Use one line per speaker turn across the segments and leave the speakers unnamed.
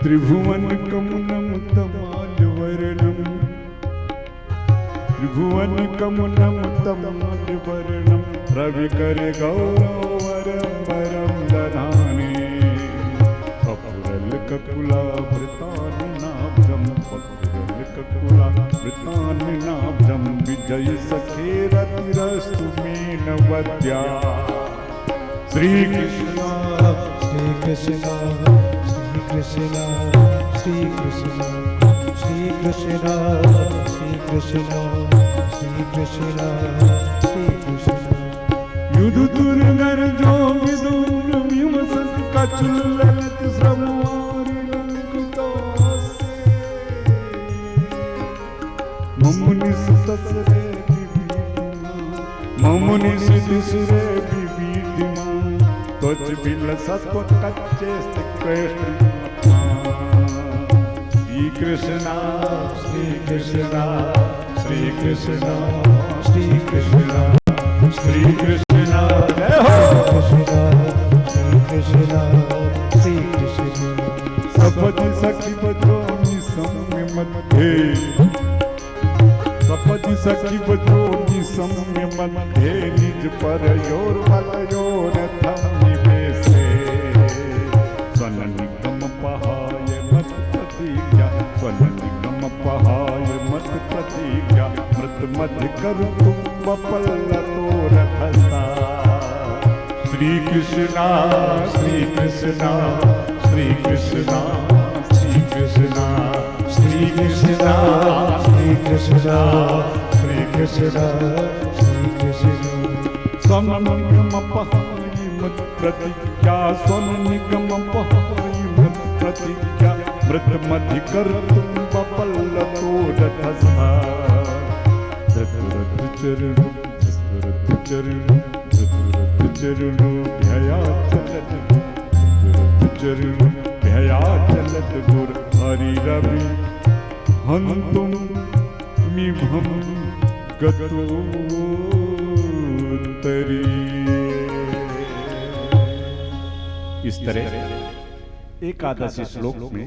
त्रिभुवन कमुनम तमालवर्णम, त्रिभुवन कमुनम तमालवर्णम, रविकर गौरवरम वरम दधाने, कपुरल ककुलाभृतान्नाभ्रम, कपुरल ककुलाभृतान्नाभ्रम, विजय सखे रतिरस्तु मेनवद्या। श्री कृष्ण
श्री कृष्ण श्री कृष्ण श्री कृष्ण श्री कृष्ण श्री कृष्ण श्री कृष्ण श्री कृष्ण।
युध दुर्गर जो विदुर विमसन कचुल ललित श्रमवारी लंकुतासे, ममुनिस ससरे विभीतिमा, ममुनिस दिसरे विभीतिमा, त्वच बिल सत्व कच्चे कृष्ण। श्री कृष्ण श्री कृष्ण श्री कृष्ण श्री कृष्ण श्री कृष्ण जय हो।
श्री कृष्ण श्री कृष्ण।
सपदि सखी बद्रोणी सम्य मध्ये, सपदि सखी बद्रोणी सम्य मध्ये, निज पर योर बलयोर थम निवेशे, स्वन निगम पहाय मत प्रतिज्ञा, स्वन निगम पहाय मत प्रतिज्ञा, मृत मध्य करु तुम बपल तोर खसा। श्री कृष्ण श्री कृष्ण श्री कृष्ण श्री कृष्ण श्री कृष्ण
श्री कृष्ण श्री कृष्ण श्री कृष्ण।
स्वम निगम पहाय मत प्रतिज्ञा, स्वम निगम पहाय मत प्रतिज्ञा, मृत मध्य कर तुम बपल तोर खसा। दशरथ चरणु दशरथ चरणु दशरथ चरणु भया चलत, दशरथ चरणु भया चलत गुर हरि रवि हंतुम मिभम गतोत्तरी। इस तरह एकादशी श्लोक में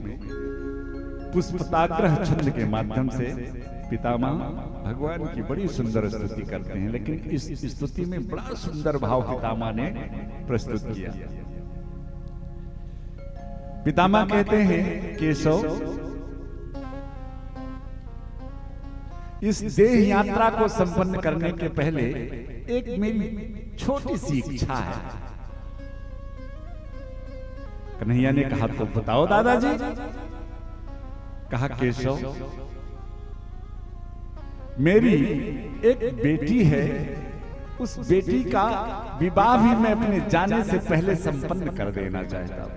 पुष्पताग्रह छंद के माध्यम से पितामह भगवान की बड़ी सुंदर स्तुति करते हैं, लेकिन इस स्तुति में बड़ा सुंदर भाव पितामह ने प्रस्तुत किया। पितामह कहते हैं केशव, इस देह यात्रा को संपन्न करने के पहले एक मेरी छोटी सी इच्छा है। कन्हैया ने कहा तो बताओ दादाजी। कहा केशव, मेरी एक बेटी है, उस बेटी का विवाह भी मैं अपने जाने से पहले संपन्न कर देना चाहता हूं।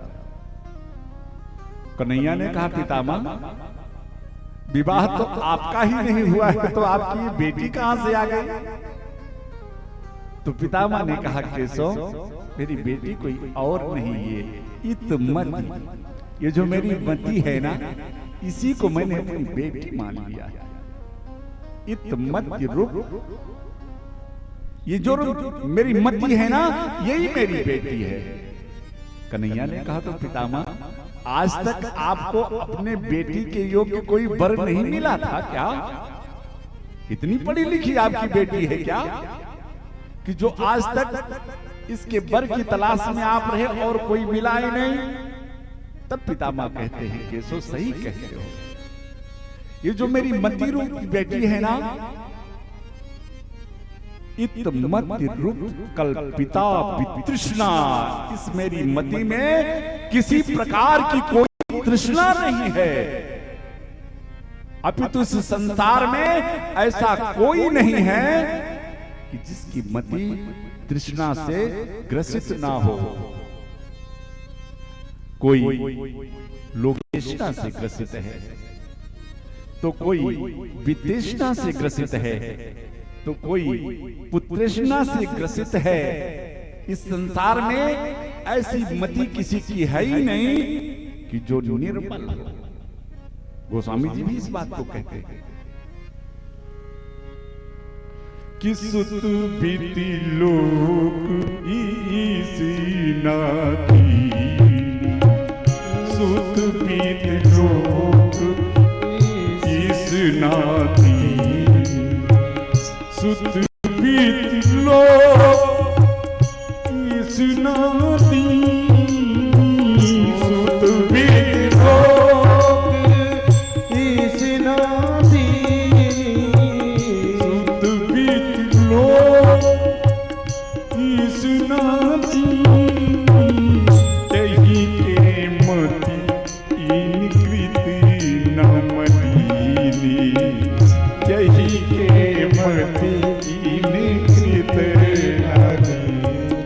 कन्हैया ने कहा पितामह, विवाह तो आपका ही नहीं हुआ है, तो आपकी बेटी कहां से आ गई? तो पितामह ने कहा केशव, मेरी बेटी कोई और नहीं, ये इतमति, ये जो मेरी मति है ना, इसी को मैंने अपनी बेटी मान लिया है। इतमति रूप, ये जो मेरी मति है ना, यही मेरी बेटी है। कन्हैया ने कहा तो पितामह, आज तक आपको अपने बेटी के योग्य कोई वर नहीं मिला था क्या? इतनी पढ़ी लिखी आपकी बेटी है क्या कि जो आज तक इसके वर की तलाश में आप रहे और कोई मिला ही नहीं? तब पितामह कहते हैं केशव, सही कहते हो, ये जो मेरी मति रूप बेटी है ना, इतमति रूप कल्पिता वितृष्णा, इस मेरी मति में किसी प्रकार की कोई तृष्णा नहीं है। अपितु इस संसार में ऐसा कोई नहीं है कि जिसकी मति तृष्णा से ग्रसित ना हो। कोई लोकेशना से ग्रसित है, तो कोई विदेशना से ग्रसित है, तो कोई पुत्रेशना से ग्रसित है। इस संसार में ऐसी मति किसी की है ही नहीं कि जो निर्मल हो। गोस्वामी जी भी इस बात को कहते हैं कि सुत बीती लोक ईसी नाती, सुत पीत लोक ईस नाती, सुत पीत लोक ईस नाती, सुत पीत लोक
ईस नाती,
सुत पीत लोक ईस नाती, यही के मति इन कृत न मदीनी, यही के मति इन कृत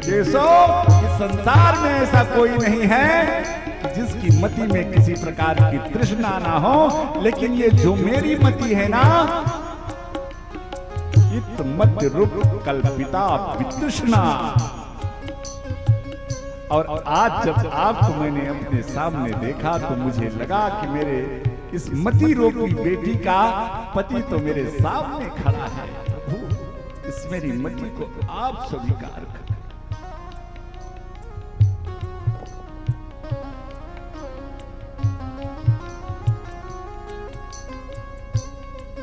देखो इस संसार में ऐसा कोई नहीं है जिसकी मति में किसी प्रकार की तृष्णा ना हो, लेकिन ये जो मेरी मति है ना, इत मत रूप कल्पिता वितृष्णा। और आज जब आपको मैंने अपने सामने देखा तो मुझे लगा कि मेरे इस मति रूपी बेटी का पति तो मेरे सामने खड़ा है। प्रभु, इस मेरी मति को आप स्वीकार करें।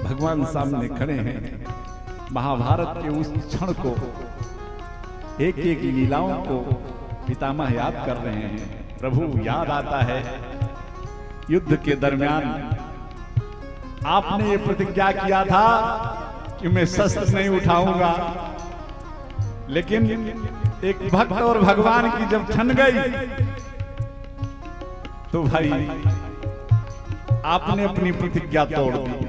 भगवान सामने खड़े हैं। महाभारत के उस क्षण को, एक एक लीलाओं को पितामह याद कर रहे हैं। प्रभु, याद आता है युद्ध के दरमियान आपने ये प्रतिज्ञा किया था कि मैं शस्त्र नहीं उठाऊंगा, लेकिन एक भक्त और भगवान की जब छन गई तो भाई आपने अपनी प्रतिज्ञा तोड़ दी।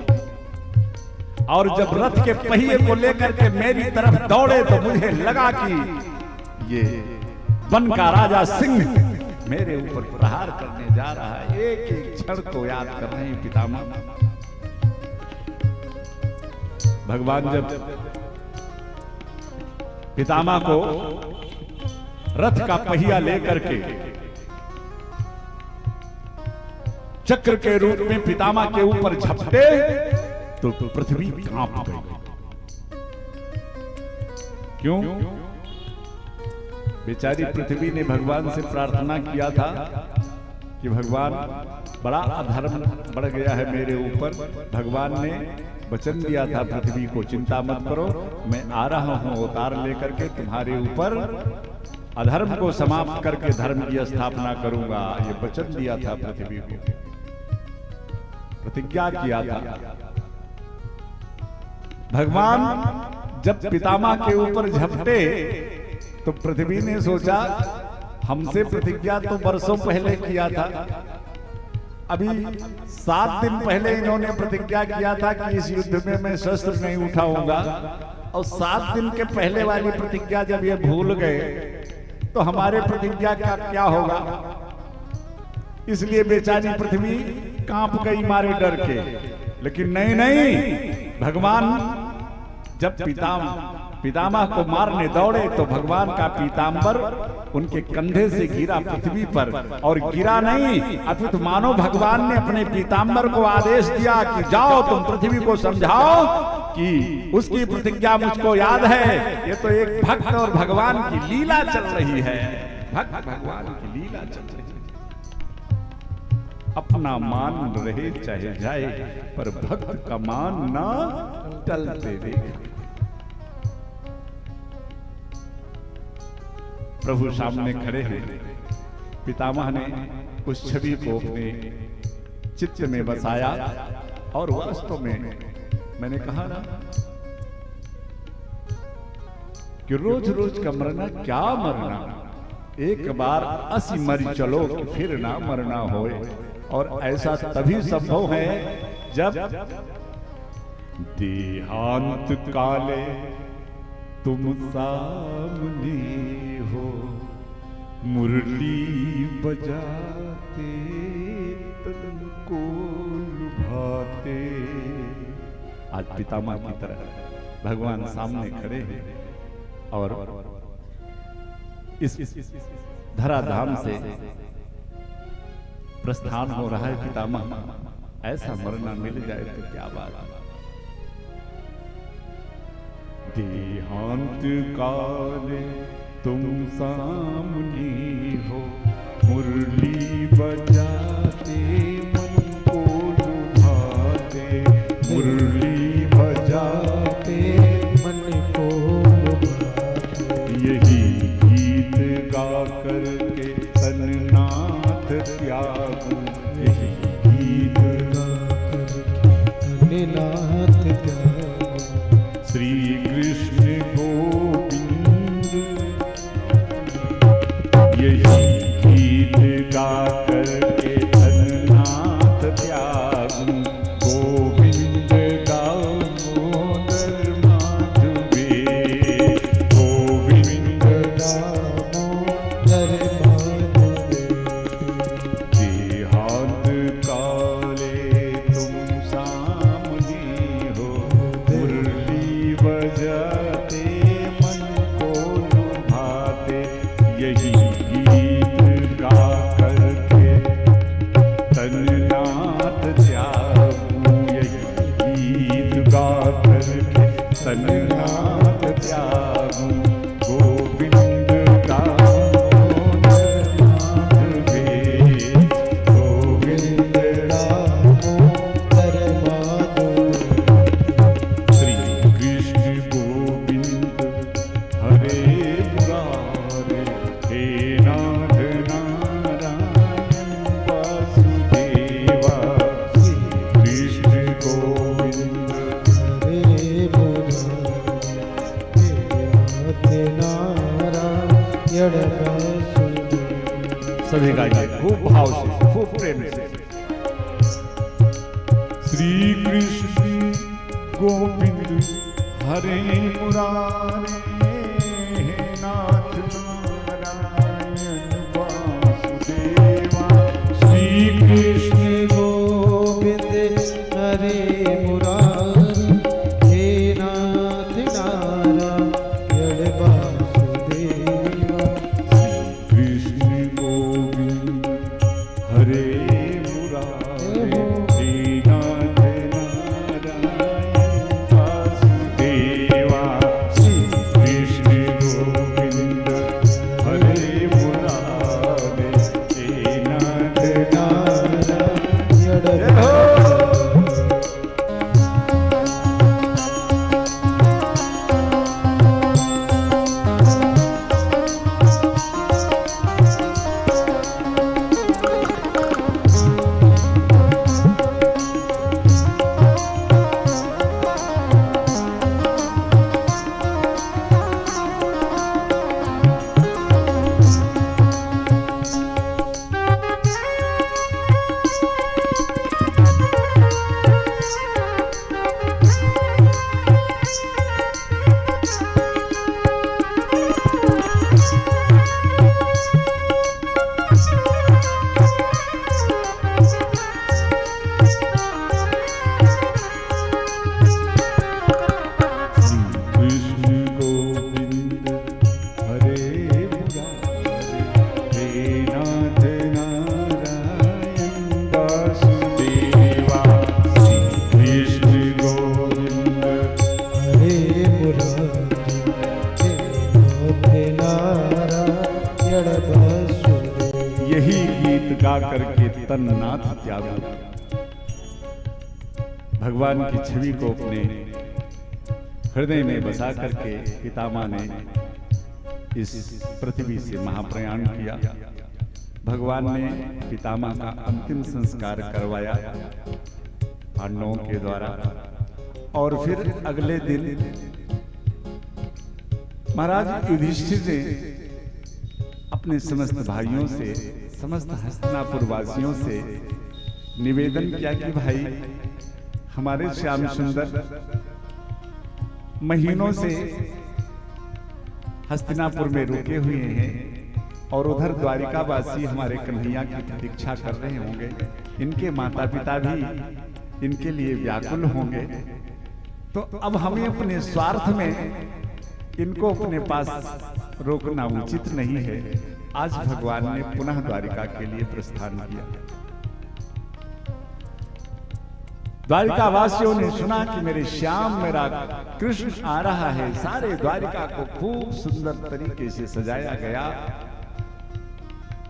और जब रथ के पहिए को लेकर के मेरी तरफ दौड़े तो मुझे लगा कि ये वन का राजा सिंह मेरे ऊपर प्रहार करने जा रहा है। एक एक क्षण को याद कर रहे हैं पितामह। भगवान जब पितामह को रथ का पहिया लेकर के चक्र के रूप में पितामह के ऊपर झपटे तो पृथ्वी कांप गई। क्यों? बेचारी पृथ्वी ने भगवान से प्रार्थना किया था कि भगवान, बड़ा अधर्म बढ़ गया है मेरे ऊपर। भगवान ने वचन दिया था पृथ्वी को, चिंता मत करो, मैं आ रहा हूं अवतार लेकर के तुम्हारे ऊपर अधर्म को समाप्त करके धर्म की स्थापना करूंगा। ये वचन दिया था पृथ्वी को, प्रतिज्ञा किया था। भगवान जब पितामह के ऊपर झपटे तो पृथ्वी ने सोचा हमसे प्रतिज्ञा तो वर्षों पहले किया था, अभी 7 दिन पहले इन्होंने प्रतिज्ञा किया था कि इस युद्ध में मैं शस्त्र नहीं उठाऊंगा, और 7 दिन के पहले वाली प्रतिज्ञा जब ये भूल गए तो हमारे प्रतिज्ञा का क्या होगा। इसलिए बेचारी पृथ्वी कांप गई मारे डर के। लेकिन नहीं नहीं, भगवान जब पितामह को मारने दौड़े तो भगवान का पीतांबर उनके कंधे से गिरा पृथ्वी पर, और गिरा नहीं अपितु तो मानो भगवान ने अपने पीतांबर को आदेश दिया कि जाओ तुम पृथ्वी को समझाओ कि उसकी प्रतिज्ञा मुझको याद है। ये तो एक भक्त और भगवान की लीला चल रही है, भक्त भगवान की लीला चल रही है। अपना मान रहे चाहे जाए, पर भक्त का मान ना टलते देखे। प्रभु सामने खड़े हैं। पितामह ने उस छवि को अपने चित्त में बसाया, और वास्तव में मैंने कहा ना कि रोज रोज का मरना क्या मरना, एक बार असी मर चलो कि फिर ना मरना होए। और ऐसा तभी संभव है जब देहांत काले तुम सामने हो, मुरली बजाते तन को लुभाते। आज पितामह की तरह भगवान सामने खड़े हैं और इस धराधाम से प्रस्थान हो रहा है पितामह। ऐसा मरना मिल जाए तो क्या बात है। देहांत काले तुम सामने हो, मुरली बजा त्यागूं यही गीत
धन्यनाथ त्यागूं।
श्री कृष्ण गोविंद यही गीत गा करके धन्यनाथ त्यागूं गोविंद दामोदर माधवे गोविंद
दामोदर माधवे।
देहांत काले तुम सामने हो मुरली बजाते मन को लुभाते यही गीत गा करके तन्नाथ त्यागूं यही गीत गा करके तन्नाथ त्यागूं गोविंद दामोदर माधवे गोविंद
दामोदर माधवे।
श्री कृष्ण गोविंद हरे मुरारे हे नाथ नारायण वासुदेवा श्री कृष्ण गोविंद
हरे मुरारे नारायण वासुदेव।
सभी गाइए खूब भाव से खूब प्रेम से श्री कृष्ण गोविंद हरे मुरारे हे नाथ नारायण वासुदेवा श्री कृष्ण
गोविंद हरे मुरारी हे नाथ नारायण वासुदेवा।
कृष्ण गोविंद हरे मुरारे हे नाथ नारायण वासुदेवा श्री कृष्ण गोविंद हरे मुरारे हे नाथ
नारायण
कृष्ण गोविंद हरे मुरारे हे नाथ नारायण वासुदेवा श्री कृष्ण गोविंद
हरे मुरारी हे नारायण वासुदेव।
यही गीत गा करके तन्नाथ त्यागूं भगवान की छवि को अपने हृदय में बसा करके पितामह ने इस पृथ्वी से महाप्रयाण किया। भगवान ने पितामह का अंतिम संस्कार करवाया पांडवों के द्वारा और फिर अगले दिन महाराज युधिष्ठिर ने अपने समस्त भाइयों से समस्त हस्तिनापुर वासियों से निवेदन किया कि भाई हमारे श्याम सुंदर महीनों से हस्तिनापुर में रुके हुए हैं और उधर द्वारिकावासी हमारे कन्हैया की प्रतीक्षा कर रहे होंगे। इनके माता पिता भी इनके लिए व्याकुल होंगे। तो अब हमें अपने स्वार्थ में इनको अपने पास रोकना उचित नहीं है। आज भगवान ने पुनः द्वारिका के लिए प्रस्थान किया। द्वारिकावासियों ने सुना कि मेरे श्याम मेरा कृष्ण आ रहा है। सारे द्वारिका को खूब सुंदर तरीके से सजाया गया।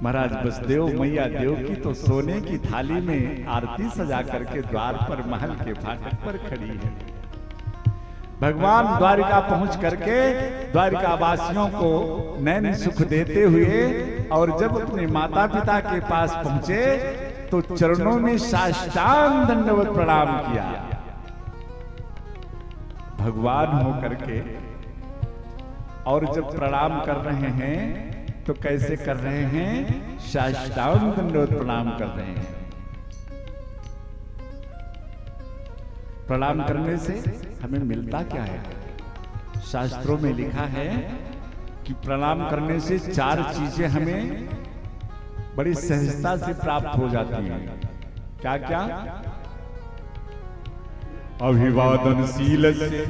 महाराज बसदेव मैया देव की तो सोने की थाली में आरती सजा करके द्वार पर महल के फाटक पर खड़ी है। भगवान द्वारिका पहुंच करके द्वारिका वासियों को नैन सुख देते हुए और जब अपने माता पिता के पास पहुंचे तो चरणों में साष्टांग दंडवत प्रणाम किया। भगवान हो करके और जब प्रणाम कर रहे हैं तो कैसे कर रहे हैं? साष्टांग दंडवत प्रणाम कर रहे हैं। प्रणाम करने से हमें मिलता क्या है? शास्त्रों में लिखा है कि प्रणाम करने से 4 चीजें हमें बड़ी सहजता से प्राप्त हो जाती हैं। क्या क्या? अभिवादनशील से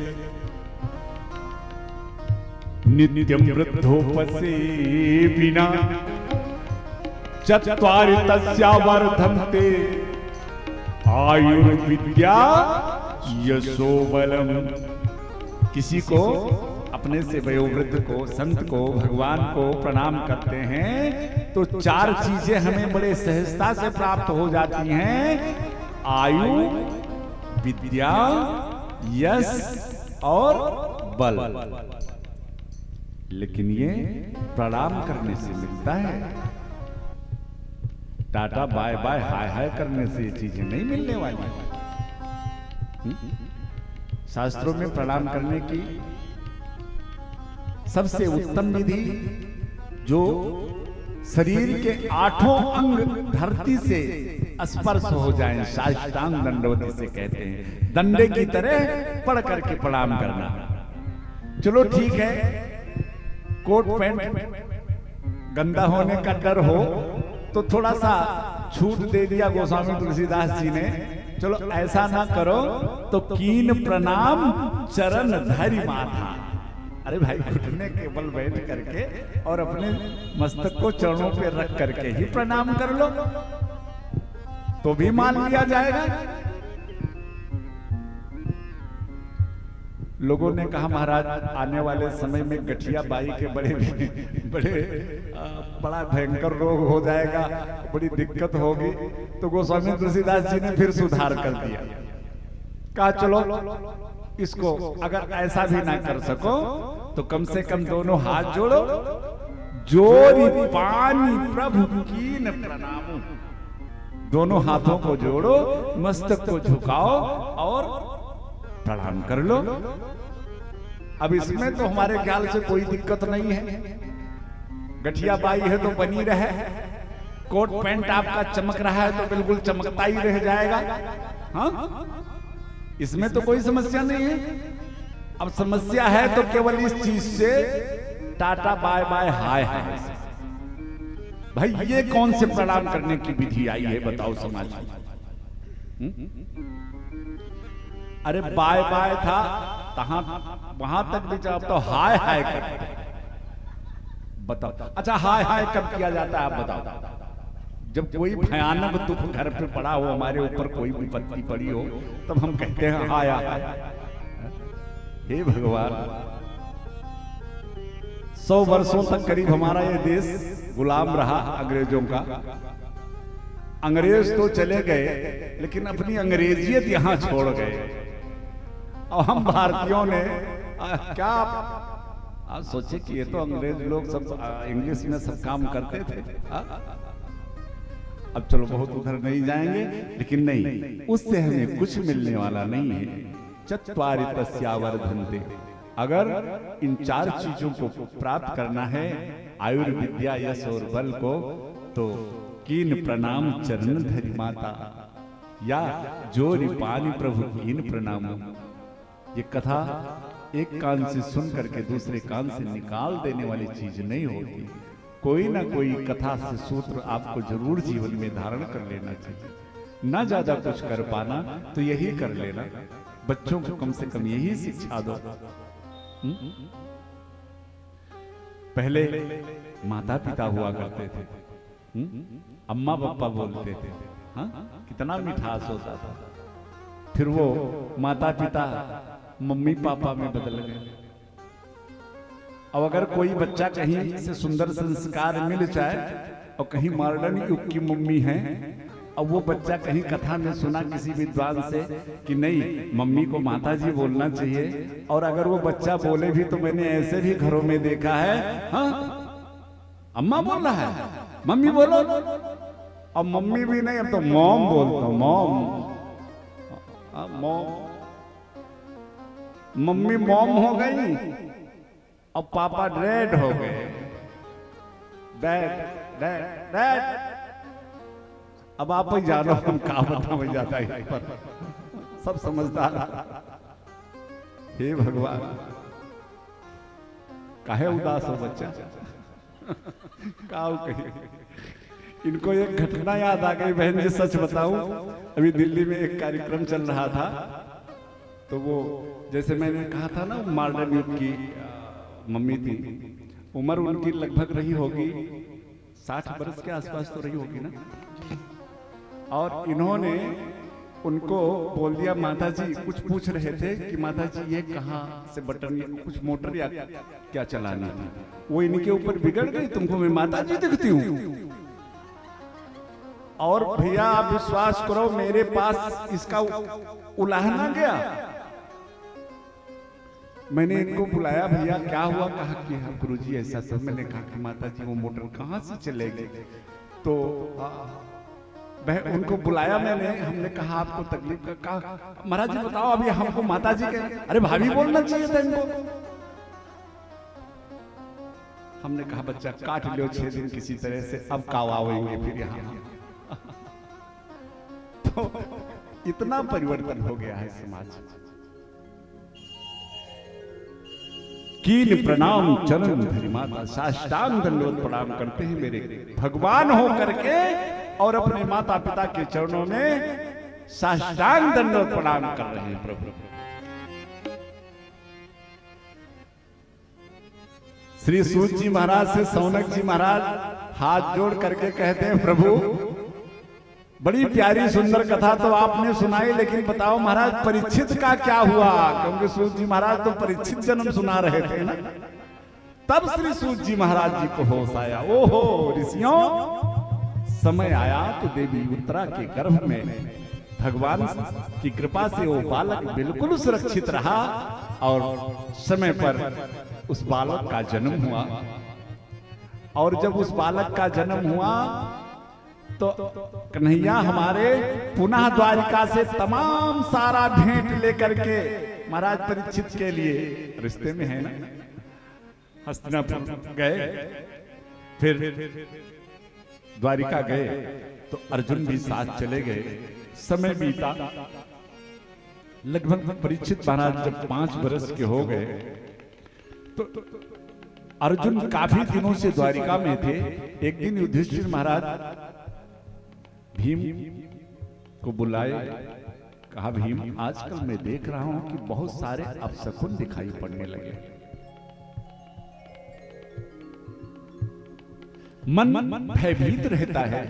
नित्यम वृद्धोपसे बिना चत्वारि तस्या वर्धन्ते आयुर्विद्या यशो बलम। किसी को, अपने से वयोवृद्ध को, संत को, भगवान को प्रणाम करते हैं तो 4 चीजें हमें बड़े सहजता से प्राप्त हो जाती हैं। आयु, विद्या, यश और बल। लेकिन ये प्रणाम करने से मिलता है। टाटा बाय बाय हाय हाय करने से ये चीजें नहीं मिलने वाली। शास्त्रों में प्रणाम करने की सबसे उत्तम विधि, जो शरीर के 8 अंग धरती से स्पर्श हो जाएं, साष्टांग दंडवत से कहते हैं। दंडे की तरह पढ़ करके प्रणाम करना। चलो ठीक है, कोट पैंट गंदा होने का डर हो तो थोड़ा सा छूट दे दिया गोस्वामी तुलसीदास जी ने। चलो ऐसा ना करो तो कीन प्रणाम चरण धरि माथा। अरे भाई, घुटने के बल बैठ करके और अपने मस्तक को चरणों पे रख करके ही प्रणाम कर लो तो भी मान लिया जाएगा। लोगों ने कहा महाराज आने वाले समय में गठिया बाई के बड़ा भयंकर रोग हो जाएगा, बड़ी दिक्कत होगी। तो गोस्वामी तुलसीदास जी ने फिर सुधार कर दिया। कहा चलो इसको अगर ऐसा भी ना कर सको तो कम से कम दोनों हाथ जोड़ो, जोरी पानी प्रभु कीन प्रणामो। दोनों हाथों को जोड़ो, मस्तक को झुकाओ और प्रणाम कर लो। अब इसमें तो हमारे ख्याल से कोई दिक्कत नहीं है। गठिया बाई है तो बनी रहे, कोट पैंट आपका चमक रहा है तो बिल्कुल चमकता ही रह जाएगा। हाँ, इसमें तो कोई समस्या नहीं है। अब समस्या है तो केवल इस चीज से टाटा बाय बाय हाय हाय। भाई ये कौन से प्रणाम करने की विधि आई है बताओ समाज में? अरे बाय बाय था वहां तक भी जाओ तो हाय हाय करते। बताओ, अच्छा हाय हाय कब किया जाता है आप बताओ? जब कोई भयानक दुख घर पे पड़ा हो, हमारे ऊपर कोई विपत्ति पड़ी हो, तब हम कहते हैं हाय हाय। हे भगवान, 100 वर्षों तक करीब हमारा ये देश गुलाम रहा अंग्रेजों का। अंग्रेज तो चले गए लेकिन अपनी अंग्रेजियत यहां छोड़ गए और हम भारतीयों ने क्या आप सोचे कि ये तो अंग्रेज लोग सब इंग्लिश में सब काम करते थे। अब चलो बहुत उधर नहीं जाएंगे, लेकिन नहीं, उससे हमें कुछ मिलने वाला नहीं है। चत्वारि तस्या वर्धन्ते। अगर इन 4 चीजों को प्राप्त करना है, आयुर्विद्या यश और बल को, तो कीन प्रणाम चरण धरि माता या जोरि पानी प्रभु कीन प्रणाम। ये कथा एक कान से सुन करके दूसरे कान से निकाल देने वाली चीज नहीं होती। कोई ना कोई कथा से सूत्र आपको जरूर जीवन में धारण कर लेना चाहिए। ना ज्यादा कुछ कर पाना तो यही कर लेना। बच्चों को कम से कम यही शिक्षा दो। पहले माता पिता हुआ करते थे, अम्मा पापा बोलते थे, हाँ कितना मिठास होता था। फिर वो माता पिता मम्मी पापा में बदल गए। अब अगर कोई बच्चा कहीं से सुंदर संस्कार मिल जाए और कहीं मॉडर्न युग की मम्मी है अब वो बच्चा कहीं कथा में सुना किसी विद्वान से कि नहीं, मम्मी को माता जी बोलना चाहिए, और अगर वो बच्चा बोले भी तो मैंने ऐसे भी घरों में देखा है, हाँ अम्मा बोल रहा है, मम्मी बोलो, अब मम्मी भी नहीं, अब तो मॉम बोलता हूं, मॉम, मॉम, मम्मी मॉम हो गई, अब पापा डैड हो गए, डैड डैड डैड। अब आप ही जानो हम कहा बताओ जाता है पर सब समझदार। हे भगवान, काहे उदास हो बच्चा, काऊ कही। इनको एक घटना याद आ गई बहन जी, सच बताऊं, अभी दिल्ली में एक कार्यक्रम चल रहा था, तो वो जैसे मैंने कहा था ना, मॉडर्न युग की मम्मी थी, उम्र उनकी लगभग रही होगी 60 वर्ष के आसपास तो रही होगी ना, और इन्होंने उनको बोल दिया, माता जी कुछ पूछ रहे थे कि माता जी ये कहाँ से बटन, कुछ मोटर या क्या चलाना था, वो इनके ऊपर बिगड़ गई, तुमको मैं माता जी दिखती हूँ। और भैया आप विश्वास करो, मेरे पास इसका उलाहना गया, मैंने इनको बुलाया, भैया क्या हुआ, कहा कि हाँ गुरुजी ऐसा सब। मैंने कहा कि माता जी वो मोटर कहाँ से चलेगी, तो उनको बुलाया मैंने, हमने कहा आपको तकलीफ का, कहा महाराज जी बताओ अभी हमको माता जी के, अरे भाभी बोलना चाहिए था इनको। हमने कहा बच्चा काट लो 6 दिन किसी तरह से, अब काव आवेंगे फिर यहाँ। तो इतना परिवर्तन हो गया है समाज। कीन प्रणाम चरण धरि माता, साष्टांग दंडवत प्रणाम करते हैं मेरे भगवान हो करके, और अपने माता पिता के चरणों में साष्टांग दंडवत प्रणाम कर रहे हैं प्रभु। श्री सूत जी महाराज से सौनक जी महाराज हाथ जोड़ करके कहते हैं, प्रभु बड़ी प्यारी सुंदर कथा तो आपने सुनाई, लेकिन बताओ महाराज परीक्षित का क्या हुआ, क्योंकि सूत जी महाराज तो परीक्षित जन्म सुना रहे थे ना। तब श्री सूत जी महाराज जी को होश आया, ओहो ऋषियों, समय आया तो देवी उत्तरा के गर्भ में भगवान की कृपा से वो बालक बिल्कुल सुरक्षित रहा, और समय पर उस बालक का जन्म हुआ। और जब उस बालक का जन्म हुआ तो कन्हैया हमारे पुनः द्वारिका से तमाम सारा भेंट लेकर के महाराज परीक्षित के लिए, रिश्ते में है ना, हस्तिनापुर गए, फिर द्वारिका गए, तो अर्जुन भी साथ चले गए। समय बीता, लगभग परीक्षित महाराज जब 5 वर्ष के हो गए, तो अर्जुन काफी दिनों से द्वारिका में थे। एक दिन युधिष्ठिर महाराज भीम को बुलाए, कहा भीम आजकल मैं देख रहा हूं कि बहुत सारे अपशकुन दिखाई पड़ने लगे, मन भयभीत रहता है।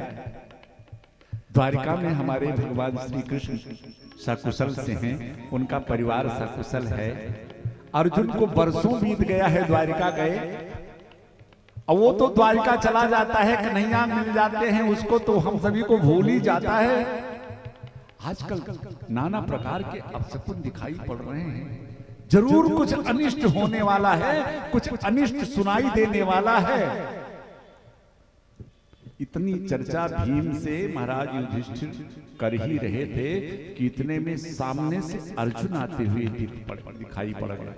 द्वारिका में हमारे भगवान श्री कृष्ण सकुशल से हैं, उनका परिवार सकुशल है। अर्जुन को वर्षों बीत गया है द्वारिका गए, और वो तो द्वारिका चला जाता है, कन्हैया मिल जाते हैं उसको, तो हम सभी को भूल ही जाता है। आजकल नाना प्रकार के अपशकुन दिखाई पड़ रहे हैं, जरूर कुछ अनिष्ट होने वाला है, कुछ अनिष्ट सुनाई देने वाला है। इतनी चर्चा भीम से महाराज युधिष्ठिर कर ही रहे थे कि इतने में सामने से अर्जुन आते हुए दिखाई पड़ गए।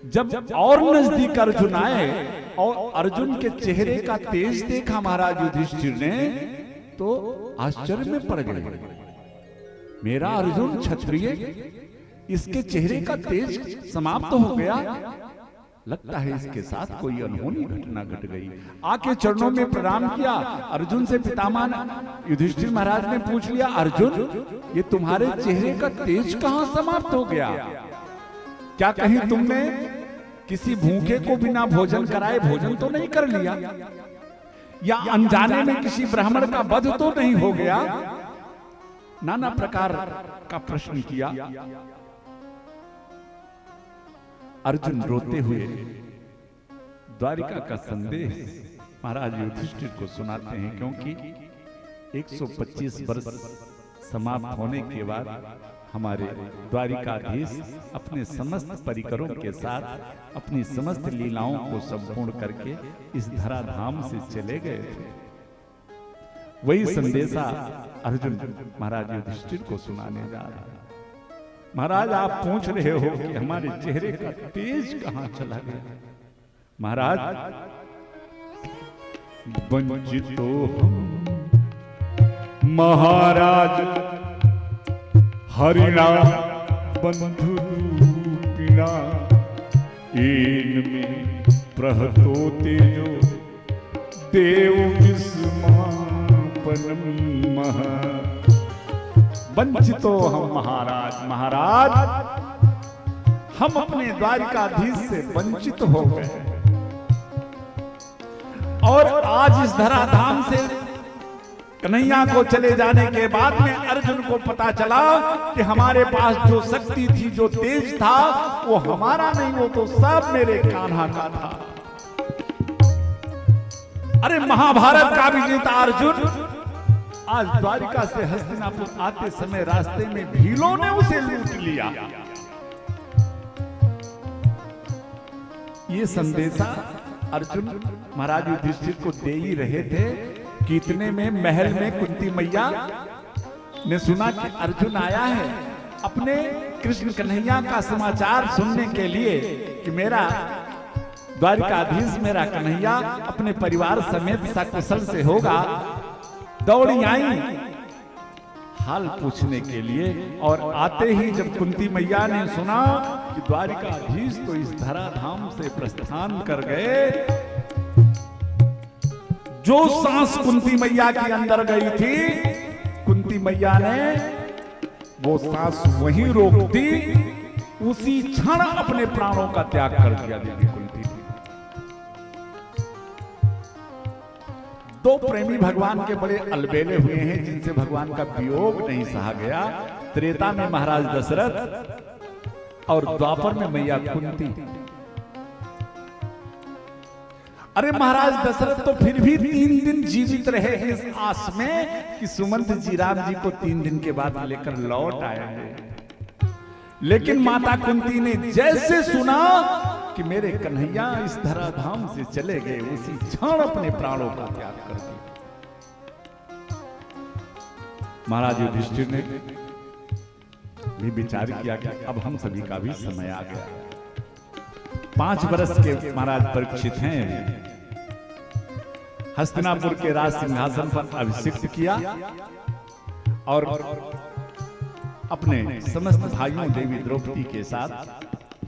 जब और नजदीक अर्जुन आए और अर्जुन के चेहरे का तेज देखा महाराज युधिष्ठिर ने, तो आश्चर्य में पड़ गए। मेरा अर्जुन क्षत्रिय, इसके चेहरे का तेज समाप्त हो गया, लगता है इसके साथ कोई अनहोनी घटना घट गई। आके चरणों में प्रणाम किया। अर्जुन से पितामह युधिष्ठिर महाराज ने पूछ लिया, अर्जुन ये तुम्हारे चेहरे का तेज कहां समाप्त हो गया? क्या कहीं तुमने किसी भूखे को बिना भोजन कराए भोजन तो नहीं कर लिया, या अनजाने में किसी ब्राह्मण का वध तो नहीं हो गया? नाना प्रकार का प्रश्न किया। अर्जुन रोते हुए द्वारिका का संदेश महाराज युधिष्ठिर को सुनाते हैं, क्योंकि 125 वर्ष समाप्त होने के बाद हमारे द्वारिकाधीश अपने समस्त परिकरों के साथ अपनी समस्त लीलाओं को संपूर्ण करके इस धराधाम से चले गए थे। वही संदेशा अर्जुन महाराज युधिष्ठिर को सुनाने जा रहा है। महाराज आप पूछ रहे हो कि हमारे चेहरे का तेज कहां चला गया। महाराज वंचितो हम महाराज हरिणा बंधु रूपिणा इनमें प्रहतो तेजो देव विस्मापनम महा। वंचितो हम महाराज, महाराज हम अपने द्वारिकाधीश से वंचित हो गए और आज इस धराधाम से कन्हैया को चले जाने के बाद में अर्जुन को पता चला कि हमारे पास जो शक्ति थी, जो तेज था, वो हमारा नहीं, वो तो सब मेरे कान्हा का था। अरे महाभारत का विजेता अर्जुन आज द्वारिका से हस्तिनापुर आते समय रास्ते में भीलों ने उसे लूट लिया। ये संदेशा अर्जुन महाराज युधिष्ठिर को दे ही रहे थे कि इतने में महल में कुंती मैया ने सुना कि अर्जुन आया है अपने कृष्ण कन्हैया का समाचार सुनने के लिए कि मेरा द्वारिकाधीश मेरा कन्हैया अपने परिवार समेत सकुशल से होगा। दौड़ी आई हाल पूछने के लिए और आते ही जब कुंती मैया ने सुना कि द्वारिकाधीश तो इस धराधाम से प्रस्थान कर गए, जो सांस कुंती मैया के अंदर गई थी, कुंती मैया ने वो सांस वहीं रोक दी, उसी क्षण अपने प्राणों का त्याग कर दिया। देवी कुंती ने दो प्रेमी भगवान के बड़े अलबेले हुए हैं जिनसे भगवान का वियोग नहीं सहा गया। त्रेता में महाराज दशरथ और द्वापर में मैया कुंती। अरे महाराज दशरथ तो फिर भी 3 दिन जीवित रहे इस आस में कि सुमंत जी राम जी को 3 दिन के बाद लेकर लौट आया है। लेकिन माता कुंती ने जैसे सुना कि मेरे कन्हैया इस धराधाम से चले गए, उसी क्षण अपने प्राणों का त्याग कर दिया। महाराज युधिष्ठिर ने भी विचार किया कि अब हम सभी का भी समय आ गया। 5 वर्ष के महाराज परीक्षित हैं, हस्तिनापुर के राज सिंहासन पर अभिषिक्त किया और अपने समस्त भाइयों देवी द्रौपदी के साथ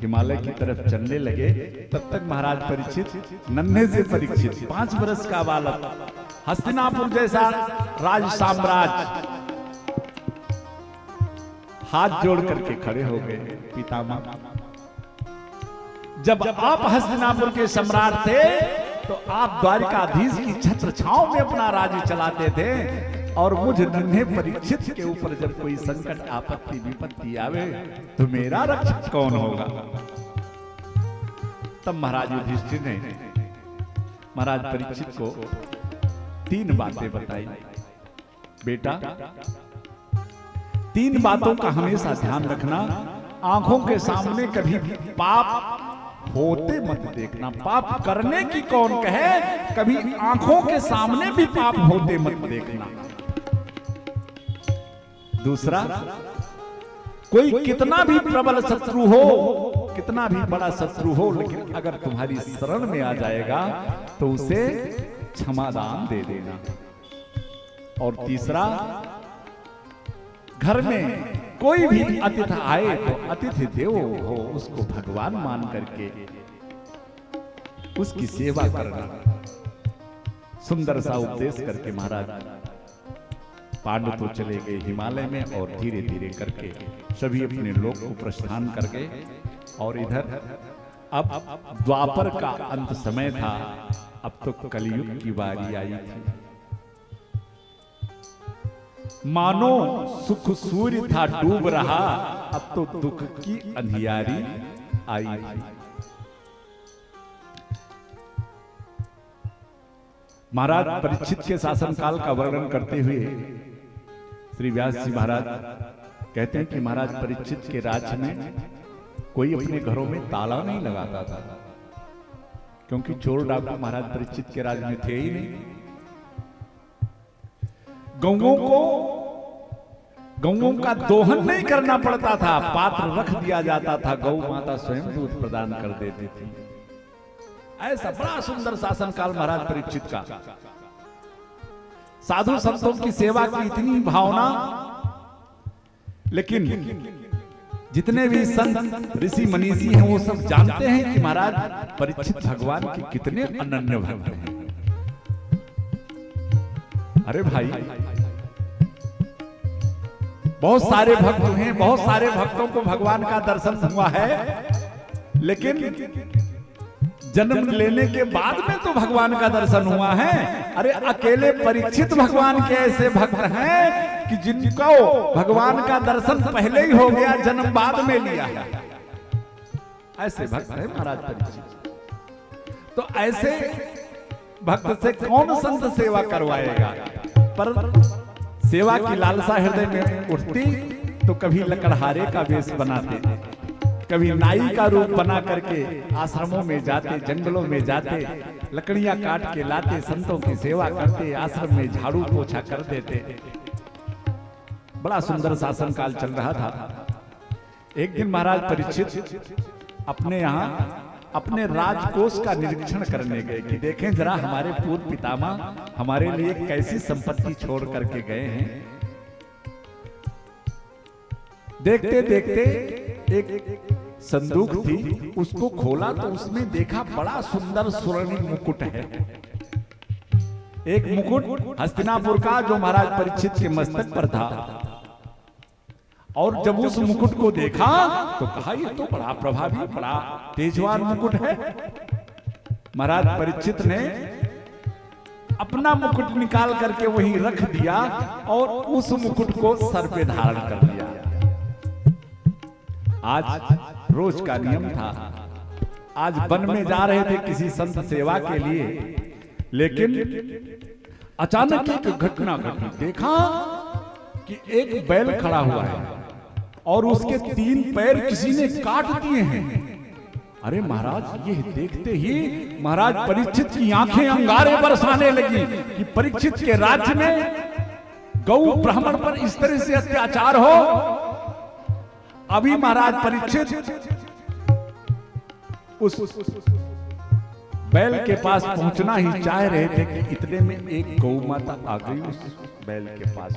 हिमालय की तरफ चलने लगे। तब तक महाराज परीक्षित नन्हे से परीक्षित 5 वर्ष का बालक हस्तिनापुर जैसा राज साम्राज्य हाथ जोड़ करके खड़े हो गए। पितामह, जब आप हस्तिनापुर के सम्राट थे तो आप द्वारिकाधीश की छत्र छांव में अपना राज्य चलाते थे और मुझ नन्हे परीक्षित के ऊपर जब कोई संकट आपत्ति विपत्ति आवे तो मेरा रक्षक कौन होगा। तब महाराज युधिष्ठिर ने महाराज परीक्षित को 3 बातें बताई। बेटा, 3 बातों का हमेशा ध्यान रखना। आंखों के सामने कभी पाप होते मत देखना। पाप करने की कौन कहे, कभी आंखों के सामने भी पाप होते मत देखना। दूसरा, कोई कितना भी प्रबल शत्रु हो, कितना भी बड़ा शत्रु हो, लेकिन अगर तुम्हारी शरण में आ जाएगा तो उसे क्षमादान दे देना। और तीसरा, घर में कोई भी अतिथि आए तो अतिथि देवो हो, उसको भगवान मान करके उसकी सेवा करना। सुंदर सा उपदेश करके महाराज पांडु तो चले गए हिमालय में और धीरे धीरे करके सभी अपने लोक को प्रस्थान कर गए। और इधर अब द्वापर का अंत समय था, अब तो कलयुग की बारी आई थी। मानो सुख सूर्य था डूब रहा, अब तो दुख की अंधियारी आई थी। महाराज परीक्षित के शासनकाल का वर्णन करते हुए श्री व्यास जी महाराज कहते हैं कि महाराज परीक्षित के राज्य में कोई अपने घरों में ताला नहीं लगाता था, क्योंकि चोर डाकू महाराज परीक्षित के राज्य में थे ही नहीं। गौओं का दोहन नहीं करना पड़ता था, पात्र रख दिया जाता था, गौ माता स्वयं दूध प्रदान कर देती थी। ऐसा बड़ा सुंदर शासनकाल महाराज परीक्षित का। साधु संतों की सेवा की इतनी भावना, लेकिन जितने भी संत ऋषि मनीषी हैं वो सब जानते हैं कि महाराज परीक्षित भगवान के कितने अनन्य भक्त हैं। अरे भाई, बहुत सारे भक्त हैं, बहुत सारे भक्तों को भगवान का दर्शन हुआ है, लेकिन जन्म लेने के बाद में तो भगवान का दर्शन हुआ है। अरे अकेले परीक्षित भगवान के ऐसे भक्त हैं कि जिनको भगवान का दर्शन पहले ही हो गया, जन्म बाद में लिया है। ऐसे भक्त है महाराज परीक्षित। तो ऐसे भक्त से कौन संत सेवा करवाएगा? पर सेवा की लालसा हृदय में उठती तो कभी लकड़हारे का वेश बनाते, कभी नाई का रूप बना करके आश्रमों में जाते, जंगलों में जाते, लकड़ियां काट के लाते, संतों की सेवा करते, आश्रम में झाड़ू पोछा कर देते। बड़ा सुंदर शासनकाल चल रहा था। एक दिन महाराज परीक्षित अपने यहाँ अपने राजकोष का निरीक्षण करने गए कि देखें जरा हमारे पूर्व पितामह हमारे लिए कैसी संपत्ति छोड़ करके गए हैं। देखते देखते एक संदूक थी, उसको खोला तो उसमें देखा बड़ा सुंदर स्वर्णिम मुकुट है। एक मुकुट हस्तिनापुर का जो महाराज परीक्षित के मस्तक पर था। और जब उस मुकुट को देखा तो कहा ये तो बड़ा प्रभावी, बड़ा तेजवान मुकुट है। महाराज परीक्षित ने अपना मुकुट निकाल करके वहीं रख दिया और उस मुकुट को सर पे धारण कर लिया। आज रोज का नियम था, आज वन में जा रहे थे किसी संत सेवा के लिए, लेकिन अचानक एक घटना घटी। देखा कि एक बैल खड़ा हुआ है और उसके 3 पैर किसी ने काट दिए हैं। अरे महाराज, ये देखते ही महाराज परीक्षित की आंखें अंगारे बरसाने लगी कि परीक्षित के राज्य में गौ ब्राह्मण पर इस तरह से अत्याचार हो। अभी महाराज परीक्षित उस बैल के पास पहुंचना ही चाह रहे थे कि इतने में एक गौ माता आ गई उस बैल के पास।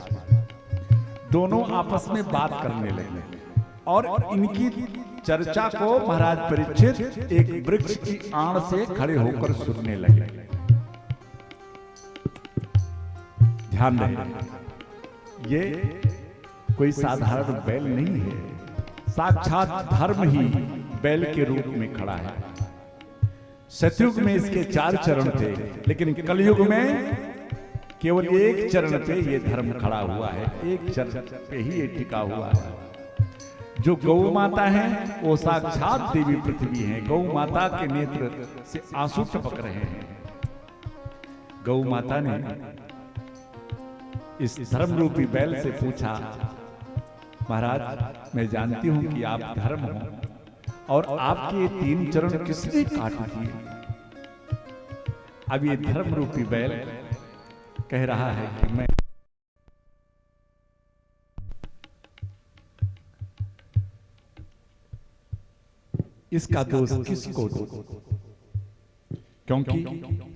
दोनों आपस में बात करने लगे और इनकी चर्चा को महाराज परीक्षित एक वृक्ष की आड़ से खड़े होकर सुनने लगे। ध्यान दें, ये कोई साधारण बैल नहीं है, साक्षात धर्म ही बैल के रूप में खड़ा है। सतयुग में इसके 4 चरण थे, लेकिन कलयुग में केवल एक चरण पे ये धर्म खड़ा हुआ है, एक चरण पे ही ये टिका हुआ है। जो गौ माता है वो साक्षात देवी पृथ्वी है। गौ माता के नेत्र से आंसू टपक रहे हैं। गौ माता ने इस धर्म रूपी बैल से पूछा, महाराज मैं जानती हूं कि आप धर्म हो और आपके 3 चरण किसने काट दिए? अब ये धर्म रूपी बैल कह रहा है कि मैं इसका दोष किसको दूं? क्योंकि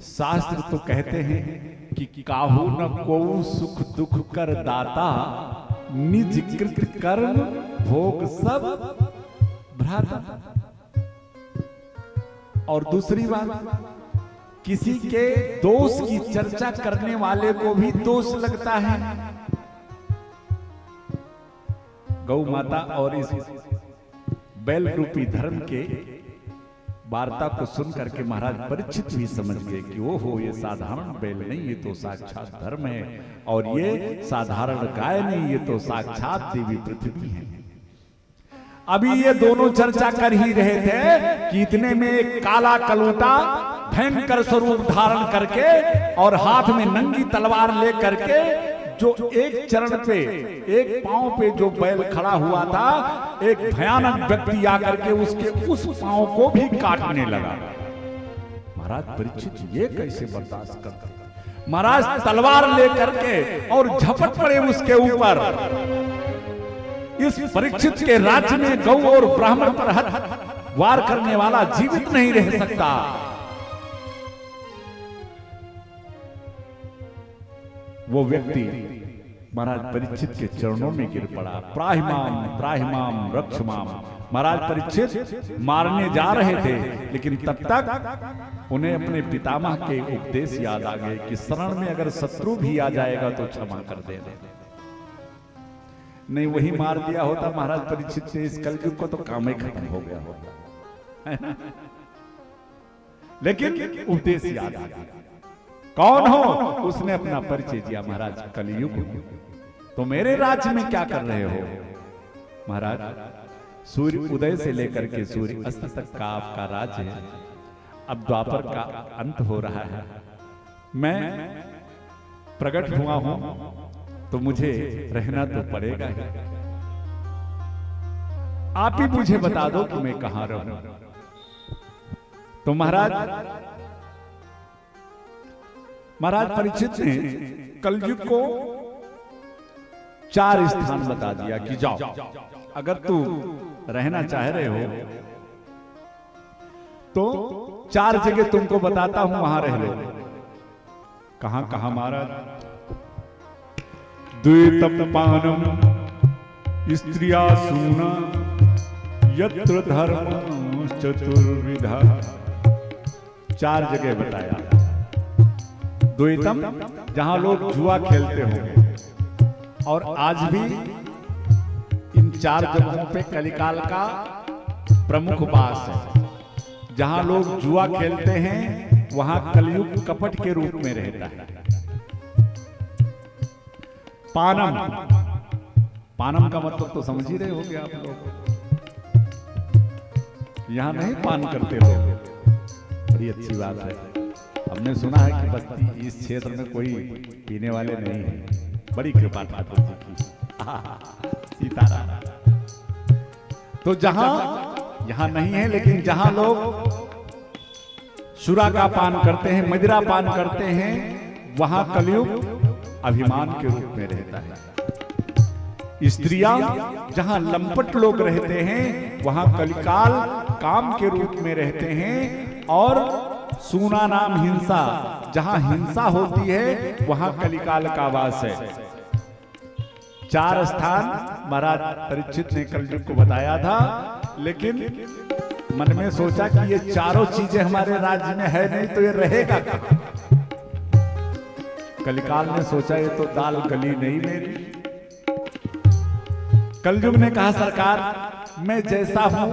शास्त्र तो कहते हैं कि काहू न को सुख दुख कर दाता, निज कृत कर्म भोग सब भ्राता। और दूसरी बात, किसी के दोष की चर्चा करने वाले को भी दोष लगता है। गौ माता और इस बैल रूपी धर्म के वार्ता को सुन करके महाराज परीक्षित भी समझ गए कि वो हो, ये साधारण बैल नहीं, ये तो साक्षात धर्म है, और ये साधारण गाय नहीं, ये तो साक्षात देवी पृथ्वी है। अभी ये दोनों चर्चा कर ही रहे थे कि इतने में एक काला कलूटा भयंकर स्वरूप धारण करके और हाथ में नंगी तलवार ले करके, जो एक चरण पे, एक पांव पे जो बैल खड़ा हुआ था, एक भयानक व्यक्ति आकर के उसके उस पांव को भी काटने लगा। महाराज परीक्षित ये कैसे बर्दाश्त करते? महाराज तलवार लेकर के और झपट पड़े उसके ऊपर। इस परीक्षित के राज्य में गौ और ब्राह्मण पर वार करने वाला जीवित नहीं रह सकता। वो व्यक्ति महाराज परीक्षित के चरणों में गिर पड़ा। प्राहिमाम त्राहिमाम रक्षमाम। महाराज परीक्षित मारने जा रहे थे, लेकिन तब तक उन्हें अपने पितामह के उपदेश याद आ गए कि शरण में अगर शत्रु भी आ जाएगा तो क्षमा कर देना। नहीं वही मार दिया होता महाराज परीक्षित से, इस कलयुग को तो काम ही खत्म हो गया होता। लेकिन उपदेश याद आ गया। कौन हो? उसने अपना परिचय दिया, महाराज कलयुग तो मेरे राज्य में क्या कर रहे हो? महाराज सूर्य उदय से लेकर के सूर्य अस्त तक का आपका राज्य है। अब द्वापर का अंत हो रहा है, मैं प्रकट हुआ हूं तो मुझे रहना तो पड़ेगा ही। आप ही मुझे बता दो कि मैं कहां रहूं। तो महाराज परीक्षित ने कलयुग को 4 स्थान बता दिया कि जाओ, अगर तू रहना चाह रहे हो तो 4 जगह तुमको बताता हूं, वहां रह लो। कहां कहां महाराज? द्वैतपानम स्त्रिया सूना यत्र धर्म चतुर्विधा। 4 जगह बताया। द्वैतम जहां लोग जुआ खेलते होंगे, और आज भी इन 4 जगहों पे कलिकाल का प्रमुख वास है। जहां लोग जुआ खेलते हैं वहां कलयुग कपट के रूप में रहता है। पानम, पानम का मतलब तो समझ ही रहे होंगे आप लोग। यहां नहीं पान करते लोग, बड़ी अच्छी बात है। हमने सुना है कि बस्ती इस क्षेत्र में कोई पीने वाले नहीं है। बड़ी कृपा ठाकुर जी की, सीताराम। तो जहां यहां नहीं है, लेकिन जहां लोग शुरा का पान करते हैं, मदिरा पान करते हैं, वहां कलयुग अभिमान के रूप में रहता है। स्त्रियां जहां लंपट लोग रहते हैं वहां कलिकाल काम के रूप में रहते हैं। और सूना नाम हिंसा, जहां हिंसा होती है वहां कलिकाल का वास है। 4 स्थान महाराज परीक्षित ने कलयुग को बताया था, लेकिन मन में सोचा कि ये चारों चीजें हमारे राज्य में है नहीं तो ये रहेगा कहां? कलिकाल ने सोचा ये तो दाल गली नहीं मेरी। कलयुग ने कहा सरकार मैं जैसा हूं,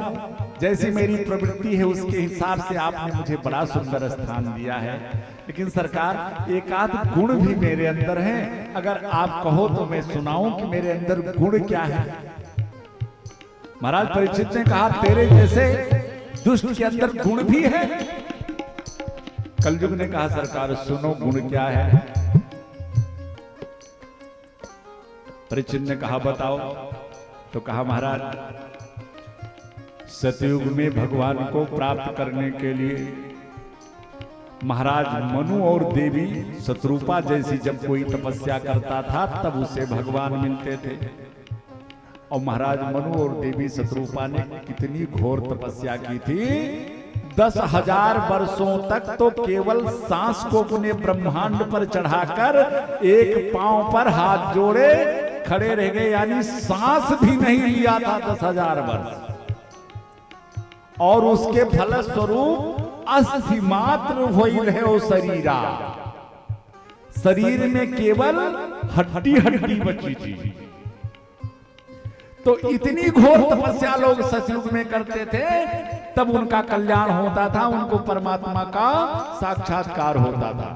जैसी मेरी प्रवृत्ति है उसके हिसाब से आपने मुझे बड़ा सुंदर स्थान दिया है, लेकिन सरकार एक आध गुण भी मेरे अंदर है। अगर आप कहो तो मैं सुनाऊं कि मेरे अंदर गुण क्या है। महाराज परीक्षित ने कहा तेरे जैसे दुष्ट के अंदर गुण भी है। कलयुग ने कहा सरकार सुनो गुण क्या है। परीक्षित ने कहा बताओ। तो कहा महाराज सतयुग में भगवान को प्राप्त करने के लिए महाराज मनु और देवी शत्रुपा जैसी जब कोई तपस्या करता था तब उसे भगवान मिलते थे। और महाराज मनु और देवी शत्रुपा ने कितनी घोर तपस्या की थी। 10,000 वर्षों तक तो केवल सांस को अपने ब्रह्मांड पर चढ़ाकर एक पांव पर हाथ जोड़े खड़े रह गए, यानी सांस भी नहीं लिया था 10,000 वर्ष। और उसके फलस्वरूप अस्थि मात्र होइल है वो शरीरा, शरीर में केवल हड्डी हड्डी बची थी। तो इतनी घोर तपस्या लोग सतयुग में करते थे तब उनका कल्याण होता था, उनको परमात्मा का साक्षात्कार होता था।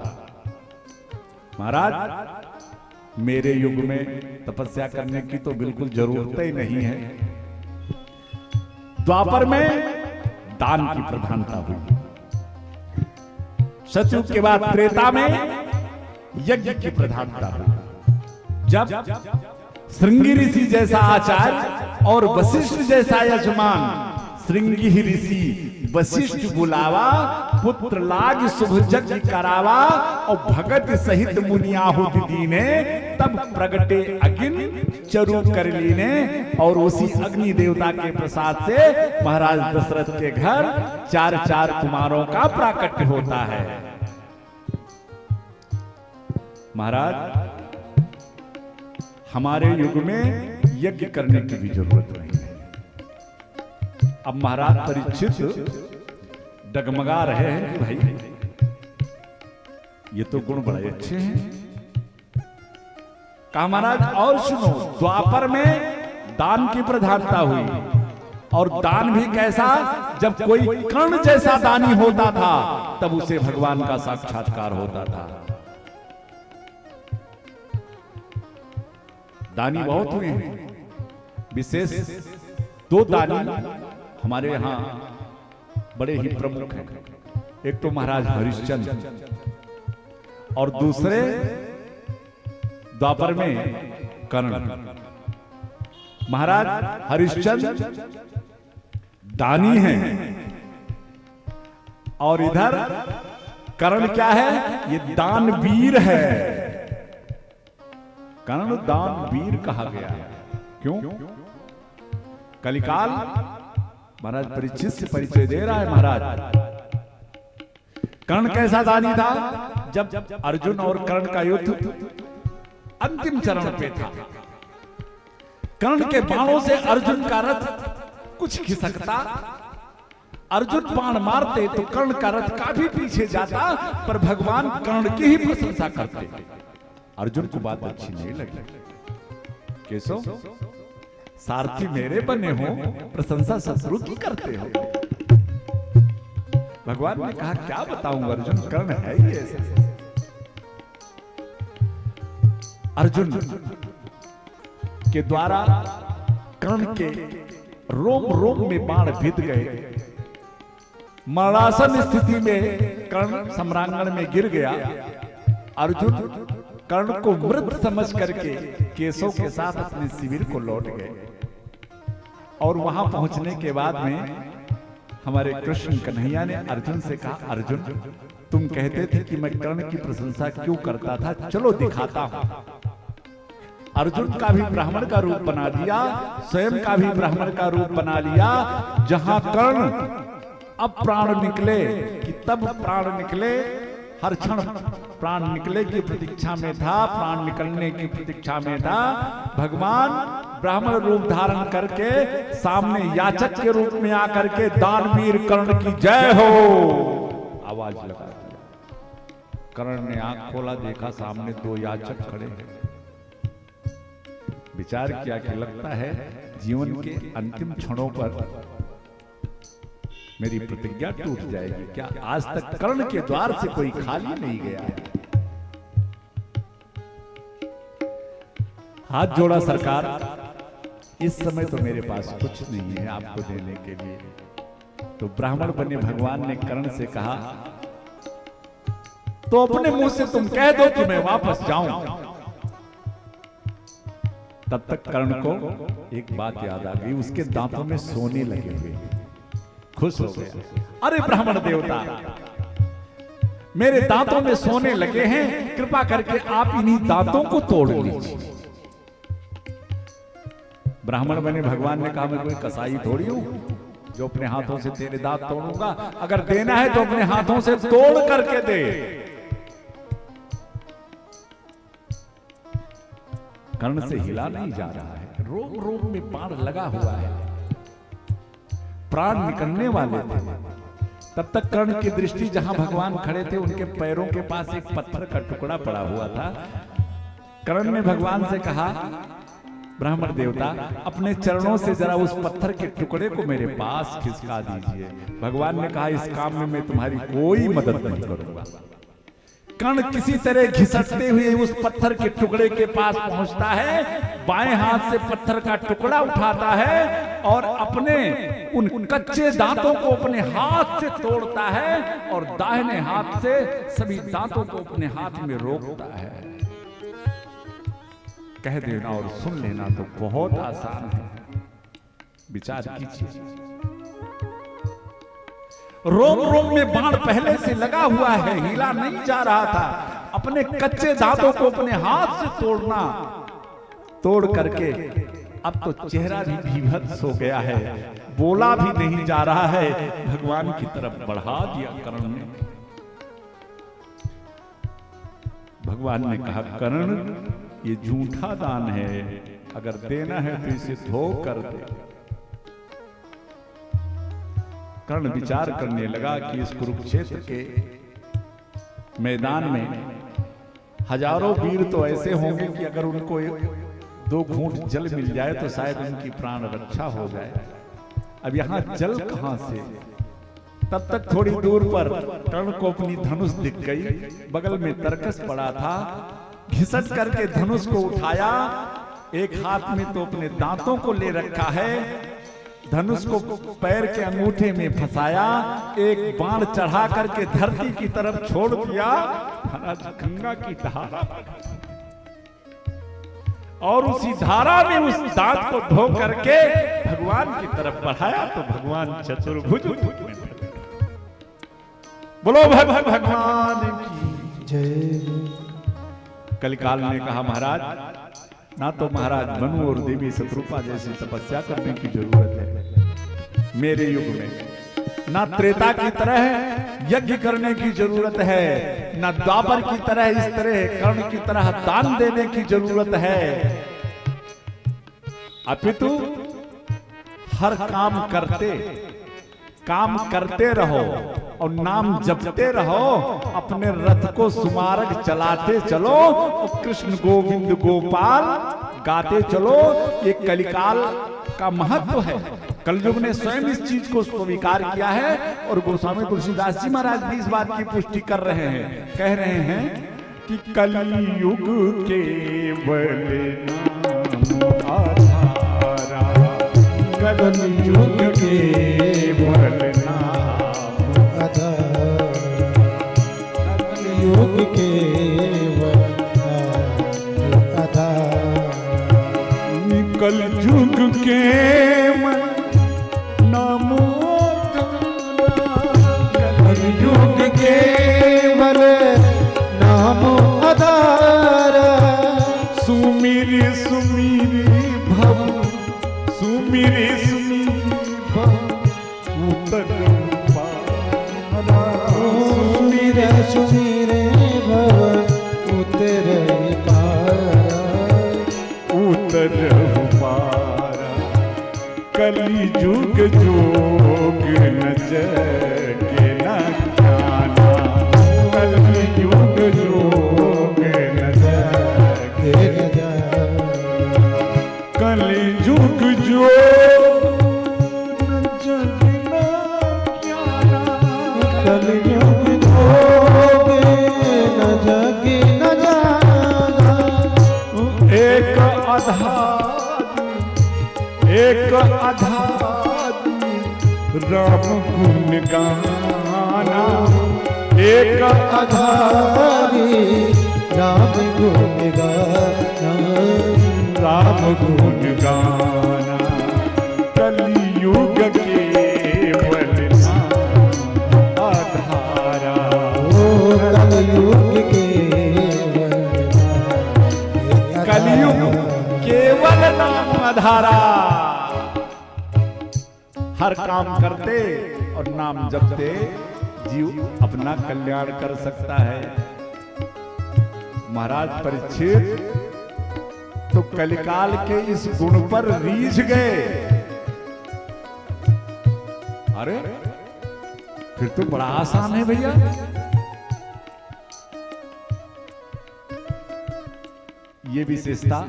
महाराज मेरे युग में तपस्या करने की तो बिल्कुल जरूरत ही नहीं है। द्वापर में दान की प्रधानता हुई। सतयुग के बाद त्रेता में यज्ञ की प्रधानता हुई। जब श्रृंगी ऋषि जैसा आचार्य और वशिष्ठ जैसा यजमान, श्रृंगी ऋषि वशिष्ठ बुलावा, पुत्र लाग शुभ यज्ञ करावा, और भगत सहित मुनियाहुति दीने, तब प्रगटे अग्नि चरु कर लीने। और उसी अग्नि देवता के प्रसाद से महाराज दशरथ के घर 4 कुमारों का प्राकट्य होता है। महाराज, हमारे युग में यज्ञ करने की भी जरूरत नहीं है। अब महाराज परीक्षित डगमगा रहे हैं कि भाई ये तो गुण बड़े अच्छे हैं। कहा महाराज और सुनो, द्वापर में दान की प्रधानता हुई, और दान भी कैसा, जब कोई कर्ण जैसा दानी होता था तब उसे भगवान का साक्षात्कार होता था। दानी बहुत हुए हैं, विशेष 2 दानी हमारे यहां बड़े ही प्रमुख हैं। एक तो महाराज हरिश्चंद्र, और दूसरे द्वापर में कर्ण। महाराज हरिश्चंद्र दानी हैं, और इधर कर्ण क्या है, ये दानवीर है। कर्ण दानवीर कहा गया है। क्यों? कलिकाल महाराज परीक्षित से परिचय दे रहा है। महाराज कर्ण कैसा दानी था, जब अर्जुन और कर्ण का युद्ध अंतिम चरण पे था, कर्ण के बाणों से अर्जुन का रथ कुछ खिसकता, अर्जुन बाण मारते तो कर्ण का रथ काफी पीछे जाता, पर भगवान कर्ण की ही प्रशंसा करते। अर्जुन को बात अच्छी नहीं लगी। केशव, सारथी मेरे बने हो, प्रशंसा शत्रु की करते हो। भगवान ने कहा क्या बताऊं अर्जुन, कर्ण है ही ऐसा। अर्जुन के द्वारा कर्ण के रोम रोम में बाण भिद गए। मरणासन स्थिति में कर्ण सम्रांगण में गिर गया। अर्जुन कर्ण को मृत समझ करके केशव के साथ अपने शिविर को लौट गए। और वहां पहुंचने के बाद में हमारे कृष्ण कन्हैया ने अर्जुन से कहा, अर्जुन तुम कहते थे कि मैं कर्ण की प्रशंसा क्यों करता था, चलो दिखाता हूं। अर्जुन का भी ब्राह्मण का रूप बना दिया, स्वयं का भी ब्राह्मण का रूप बना लिया। जहां कर्ण अब प्राण निकले कि तब प्राण निकले, हर क्षण प्राण निकले की प्रतीक्षा में था, प्राण निकलने की प्रतीक्षा में था। भगवान ब्राह्मण रूप धारण करके सामने याचक के रूप में आकर के दानवीर कर्ण की जय हो आवाज लगा दिया। कर्ण ने आंख खोला, देखा सामने 2 याचक खड़े हैं। विचार किया कि लगता है जीवन के अंतिम क्षणों पर मेरी प्रतिज्ञा टूट जाएगी क्या। आज तक कर्ण के द्वार से कोई खाली नहीं गया है। हाथ जोड़ा सरकार, इस समय तो मेरे पास कुछ नहीं है आपको देने के लिए। तो ब्राह्मण बने भगवान ने कर्ण से कहा, तो अपने मुंह से तुम कह दो कि मैं वापस जाऊं। तब तक कर्ण को एक बात याद आ गई, उसके दांतों में सोने लगे हुए। खुश हो गया, अरे ब्राह्मण देवता, मेरे दांतों में सोने लगे हैं, कृपा करके आप इन्हीं दांतों को तोड़ लीजिए। ब्राह्मण बने भगवान ने कहा, मैं कोई कसाई थोड़ी हूं जो अपने हाथों से तेरे दांत तोड़ूंगा। अगर देना है तो अपने हाथों से तोड़ करके दे। कर्ण से हिला नहीं जा रहा है, रोम रोम में बाण लगा हुआ है, प्राण निकलने वाले थे। तब तक कर्ण की दृष्टि जहां भगवान खड़े थे उनके पैरों के पास एक पत्थर का टुकड़ा पड़ा हुआ था। कर्ण ने भगवान से कहा, ब्राह्मण देवता अपने चरणों से जरा उस पत्थर के टुकड़े को मेरे पास खिसका दीजिए। भगवान ने कहा, इस काम में मैं तुम्हारी कोई मदद नहीं करूंगा। कर्ण किसी तरह घिसटते हुए उस पत्थर के टुकड़े के पास पहुंचता है, बाएं हाथ से पत्थर का टुकड़ा उठाता है और अपने उन कच्चे दांतों को अपने हाथ से तोड़ता है और दाहिने हाथ से सभी दांतों को अपने हाथ में रोकता है। कह देना और सुन लेना तो बहुत आसान है, विचार कीजिए। रोम रोम में बाण पहले से लगा हुआ है, हिला नहीं जा रहा था। अपने कच्चे दांतों को अपने हाथ से तोड़ना, तोड़ करके अब तो चेहरा भी भीभत्स हो गया है, बोला भी नहीं जा रहा है, भगवान की तरफ बढ़ा दिया कर्ण ने। भगवान ने कहा, कर्ण ये झूठा दान है, अगर देना है तो इसे धो कर दे। कर्ण विचार करने लगा कि इस कुरुक्षेत्र के मैदान में हजारों वीर तो ऐसे होंगे कि अगर उनको 2 घूंट जल मिल जाए तो शायद उनकी प्राण रक्षा हो जाए। अब यहां जल कहां से? तब तक थोड़ी दूर पर कर्ण को अपनी धनुष दिख गई, बगल में तरकस पड़ा था, घिसट करके धनुष को उठाया, एक हाथ में तो अपने दांतों को ले रखा है, धनुष को पैर के अंगूठे में फंसाया, एक बाण चढ़ा करके धरती की तरफ छोड़ दिया, गंगा की धारा, और उसी धारा में उस दांत को धो करके भगवान की तरफ बढ़ाया तो भगवान चतुर्भुज। बोलो भगवान की जय। कलिकाल ने कहा, महाराज ना तो महाराज मनु और देवी शत्रुपा जैसी तपस्या करने की जरूरत है मेरे युग में, ना त्रेता की तरह यज्ञ करने की जरूरत है, ना द्वापर की तरह इस तरह कर्ण की तरह दान देने की जरूरत है, अपितु हर काम करते रहो और नाम जपते रहो, अपने रथ को सुमार्ग चलाते चलो और कृष्ण गोविंद गोपाल गाते चलो। ये कलिकाल का महत्व है। कलयुग ने स्वयं इस चीज को स्वीकार किया है और गोस्वामी तुलसीदास जी महाराज भी इस बात की पुष्टि कर रहे हैं, कह रहे हैं कि कलियुग केवल नाम आधारा, कलियुग केवल नाम आधारा, कलियुग केवल नाम आधारा, कलियुग केवल नाम कलियुग केवल नाम आधारा, सुमिरि सुमिरि भव सुमिरि सुमिरि भव उतर पारा, सुमिरि सुमिरि भव उतर पारा, उतर पारा, कलियुग जोग न जगे न ज्ञाना, कलियुग जोग न जगे न ज्ञाना, कलियुग जोग न जगे न ज्ञाना, कलियुग जोग न जगे न ज्ञाना, एक आधार राम गुण गाना, एक आधारी राम गुण गाना, राम गुण गाना, कलियुग केवल नाम आधारा, ओ कलियुग केवल नाम आधारा। हर काम करते और नाम जपते जीव अपना कल्याण कर सकता है। महाराज परीक्षित तो कलिकाल के इस गुण पर रीझ गए। अरे फिर तो बड़ा आसान है भैया, ये विशेषता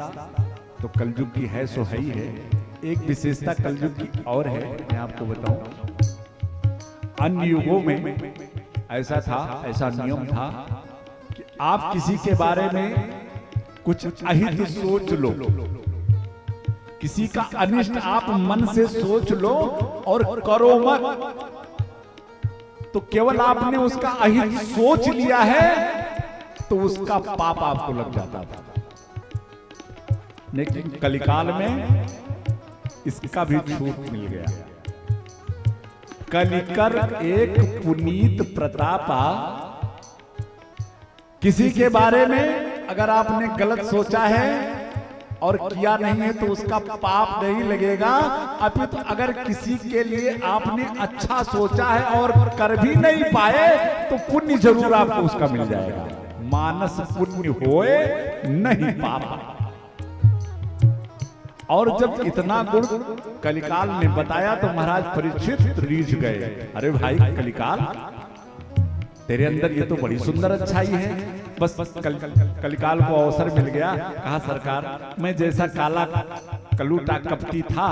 तो कलयुग की है सो है ही है। एक विशेषता कलयुग की और है, मैं आपको बताऊं। अन्य युगों में ऐसा था, ऐसा नियम था कि आप किसी के बारे में कुछ अहित सोच लो, किसी का अनिष्ट आप मन से सोच लो और करो मत, तो केवल आपने उसका अहित सोच लिया है तो उसका पाप आपको लग जाता था। लेकिन कलिकाल में इसका भी छूट मिल गया। कलिकर एक पुनीत प्रतापा, किसी के बारे में अगर आपने गलत सोचा है और किया नहीं है तो उसका पाप नहीं लगेगा। अभी तो अगर किसी के लिए आपने अच्छा सोचा है और कर भी नहीं पाए तो पुण्य जरूर आपको उसका मिल जाएगा। मानस पुण्य होए नहीं पाप। और जब इतना गुण कलिकाल ने बताया तो महाराज परीक्षित रीझ गए। अरे भाई कलिकाल, तेरे अंदर ये तो बड़ी सुंदर अच्छाई है। बस कलिकाल को अवसर मिल गया। कहा सरकार, मैं जैसा काला कलूटा कपटी था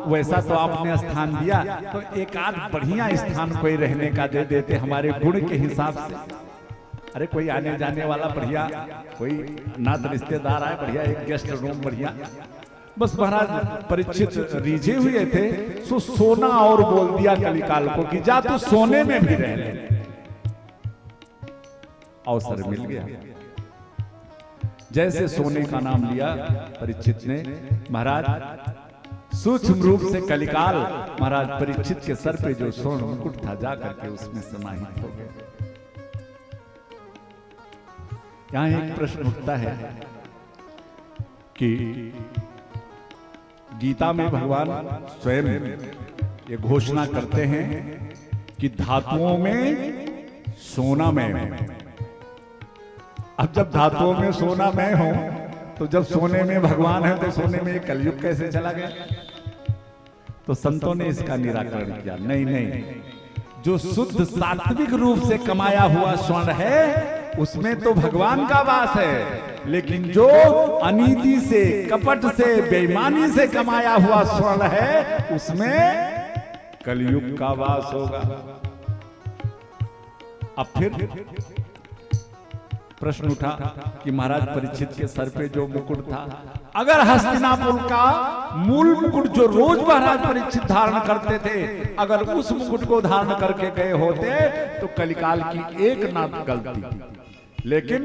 वैसा तो आपने स्थान दिया, तो एक आध बढ़िया स्थान कोई रहने का दे देते हमारे गुण के हिसाब से। अरे कोई आने जाने वाला बढ़िया, कोई नात रिश्तेदार आए बढ़िया, एक गेस्ट रूम बढ़िया। बस महाराज परीक्षित रीझे हुए थे, सो सोना और बोल दिया कलिकाल को कि जा तू सोने में भी रह ले। अवसर मिल गया। जैसे सोने का नाम लिया परीक्षित ने, महाराज सूक्ष्म रूप से कलिकाल महाराज परीक्षित के सर पे जो स्वर्ण मुकुट था जा करके उसमें समाहित हो गया। यहां एक प्रश्न उठता है कि गीता में भगवान स्वयं ये घोषणा करते हैं कि धातुओं में सोना मैं हूं। अब जब धातुओं में सोना मैं हूं तो जब सोने में भगवान है तो सोने में कलयुग कैसे चला गया? तो संतों ने इसका निराकरण किया। नहीं नहीं, जो शुद्ध सात्विक रूप से कमाया हुआ स्वर्ण है उसमें तो भगवान का वास है, लेकिन जो अनीति से, कपट से, बेईमानी से कमाया हुआ स्वर्ण है उसमें कलयुग का वास होगा। अब फिर प्रश्न उठा कि महाराज परीक्षित के सर पे जो मुकुट था, अगर हस्तिनापुर का मूल मुकुट जो रोज महाराज परीक्षित धारण करते थे, अगर उस मुकुट को धारण करके गए होते तो कलिकाल की एक ना गलती। लेकिन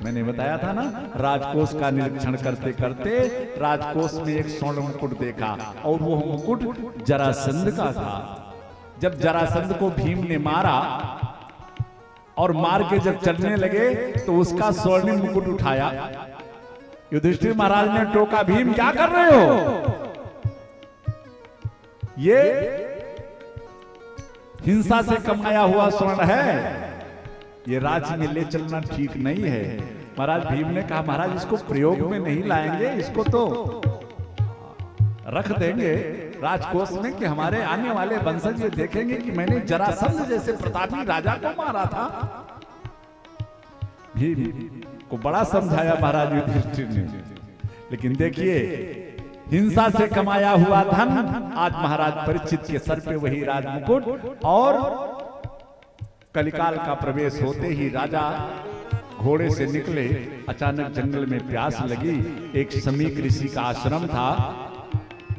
मैंने बताया था ना, राजकोष का निरीक्षण करते करते राजकोष में एक स्वर्ण मुकुट देखा और वो मुकुट जरासंध का था। जब जरासंध को भीम ने मारा और मार के जब चलने लगे तो उसका स्वर्णिम मुकुट उठाया। युधिष्ठिर महाराज ने टोका, भीम क्या कर रहे हो? ये हिंसा से कमाया हुआ स्वर्ण है, ये राज्य में ले चलना ठीक नहीं है। महाराज भीम ने कहा, महाराज इसको प्रयोग में नहीं लाएंगे, इसको तो रख देंगे राजकोष में कि हमारे आने वाले वंशज ये देखेंगे कि मैंने जरासंध जैसे प्रतापी राजा को मारा था। भीम को बड़ा समझाया महाराज युधिष्ठिर ने, लेकिन देखिए हिंसा से कमाया हुआ धन आज महाराज परीक्षित के सर पे वही राजमुकुट। और कलिकाल का प्रवेश होते ही राजा घोड़े से निकले। अचानक जंगल में प्यास लगी। एक समीक ऋषि का आश्रम था।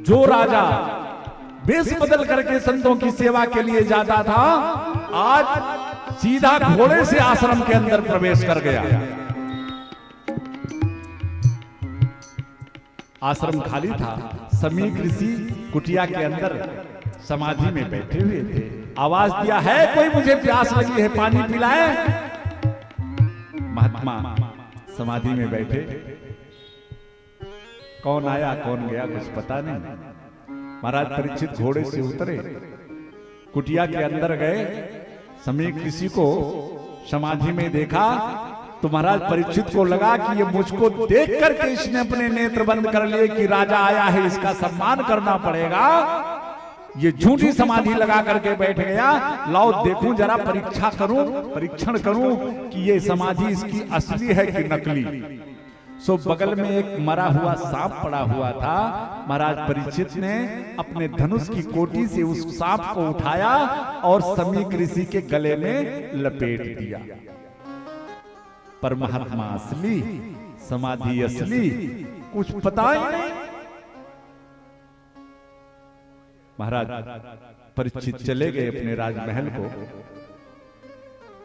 जो राजा वेश बदल करके संतों की सेवा के लिए जाता था, आज सीधा घोड़े से आश्रम के अंदर प्रवेश कर गया। आश्रम खाली था। समीक ऋषि कुटिया के अंदर समाधि में बैठे हुए थे। आवाज दिया, है कोई मुझे प्यास लगी है, पानी पिलाए? महात्मा समाधि में बैठे, कौन आया कौन गया कुछ पता नहीं। महाराज परीक्षित घोड़े से उतरे, कुटिया के अंदर गए। समीक ऋषि को समाधि में देखा तो महाराज परीक्षित को लगा कि ये मुझको देख करके इसने अपने नेत्र बंद कर लिए कि राजा आया है, इसका सम्मान करना पड़ेगा। ये झूठी समाधि लगा करके बैठ गया। लाओ देखूं जरा, परीक्षण करूं कि ये समाधि इसकी असली है कि नकली। सो बगल में एक मरा हुआ सांप पड़ा हुआ था। महाराज परीक्षित ने अपने धनुष की कोटी से उस सांप को उठाया और समीक ऋषि के गले में लपेट दिया। परमात्मा असली, समाधि असली, कुछ पता ही नहीं। महाराज परीक्षित चले गए अपने राजमहल को।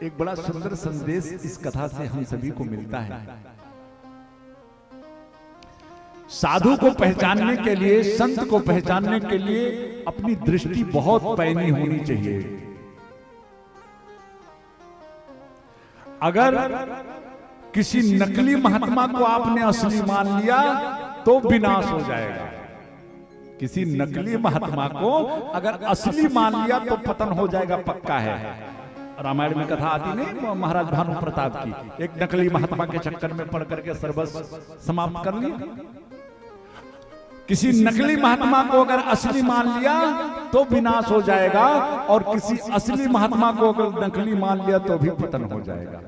एक बड़ा सुंदर संदेश इस कथा से हम सभी को मिलता है। साधु को पहचानने के लिए, संत को पहचानने के लिए अपनी दृष्टि बहुत पैनी होनी चाहिए। अगर किसी नकली महात्मा को आपने असली मान लिया तो विनाश हो जाएगा। किसी नकली महात्मा को अगर असली मान लिया तो पतन हो जाएगा, पक्का है। रामायण में कथा आती नहीं, महाराज भानु प्रताप की, एक नकली महात्मा के चक्कर में पड़ करके सर्वस्व समाप्त कर लिया। किसी नकली महात्मा को अगर असली मान लिया तो विनाश हो जाएगा, और किसी असली महात्मा को अगर नकली मान लिया तो भी पतन हो जाएगा।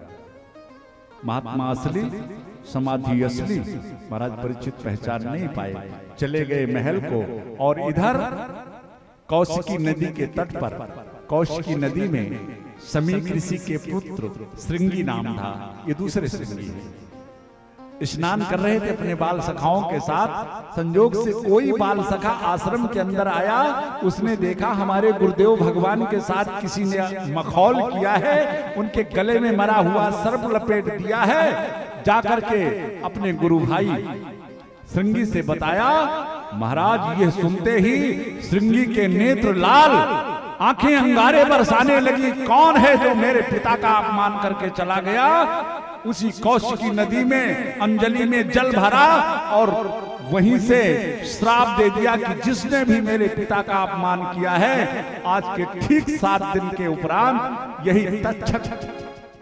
महात्मा असली, समाधि असली महाराज परीक्षित पहचान नहीं पाए, चले गए महल को। और इधर कौशिकी नदी के तट पर, कौशिकी नदी में समीक ऋषि के पुत्र श्रृंगी नाम था, ये दूसरे श्रृंगी है, स्नान कर रहे थे अपने बाल सखाओं के साथ। संजोग से कोई बाल सखा आश्रम के अंदर आया, उसने देखा हमारे गुरुदेव भगवान के साथ किसी ने मखौल किया है, उनके गले में मरा हुआ सर्प लपेट दिया है। जाकर के अपने गुरु भाई श्रृंगी से बताया। महाराज ये सुनते ही श्रृंगी के नेत्र लाल, आंखें अंगारे बरसाने लगी। कौन है जो मेरे पिता का अपमान करके चला गया? उसी कौशिकी नदी में अंजलि में जल भरा और वहीं से श्राप दे दिया कि जिसने भी मेरे पिता का अपमान किया है, आज के ठीक 7 दिन के उपरांत यही तक्षक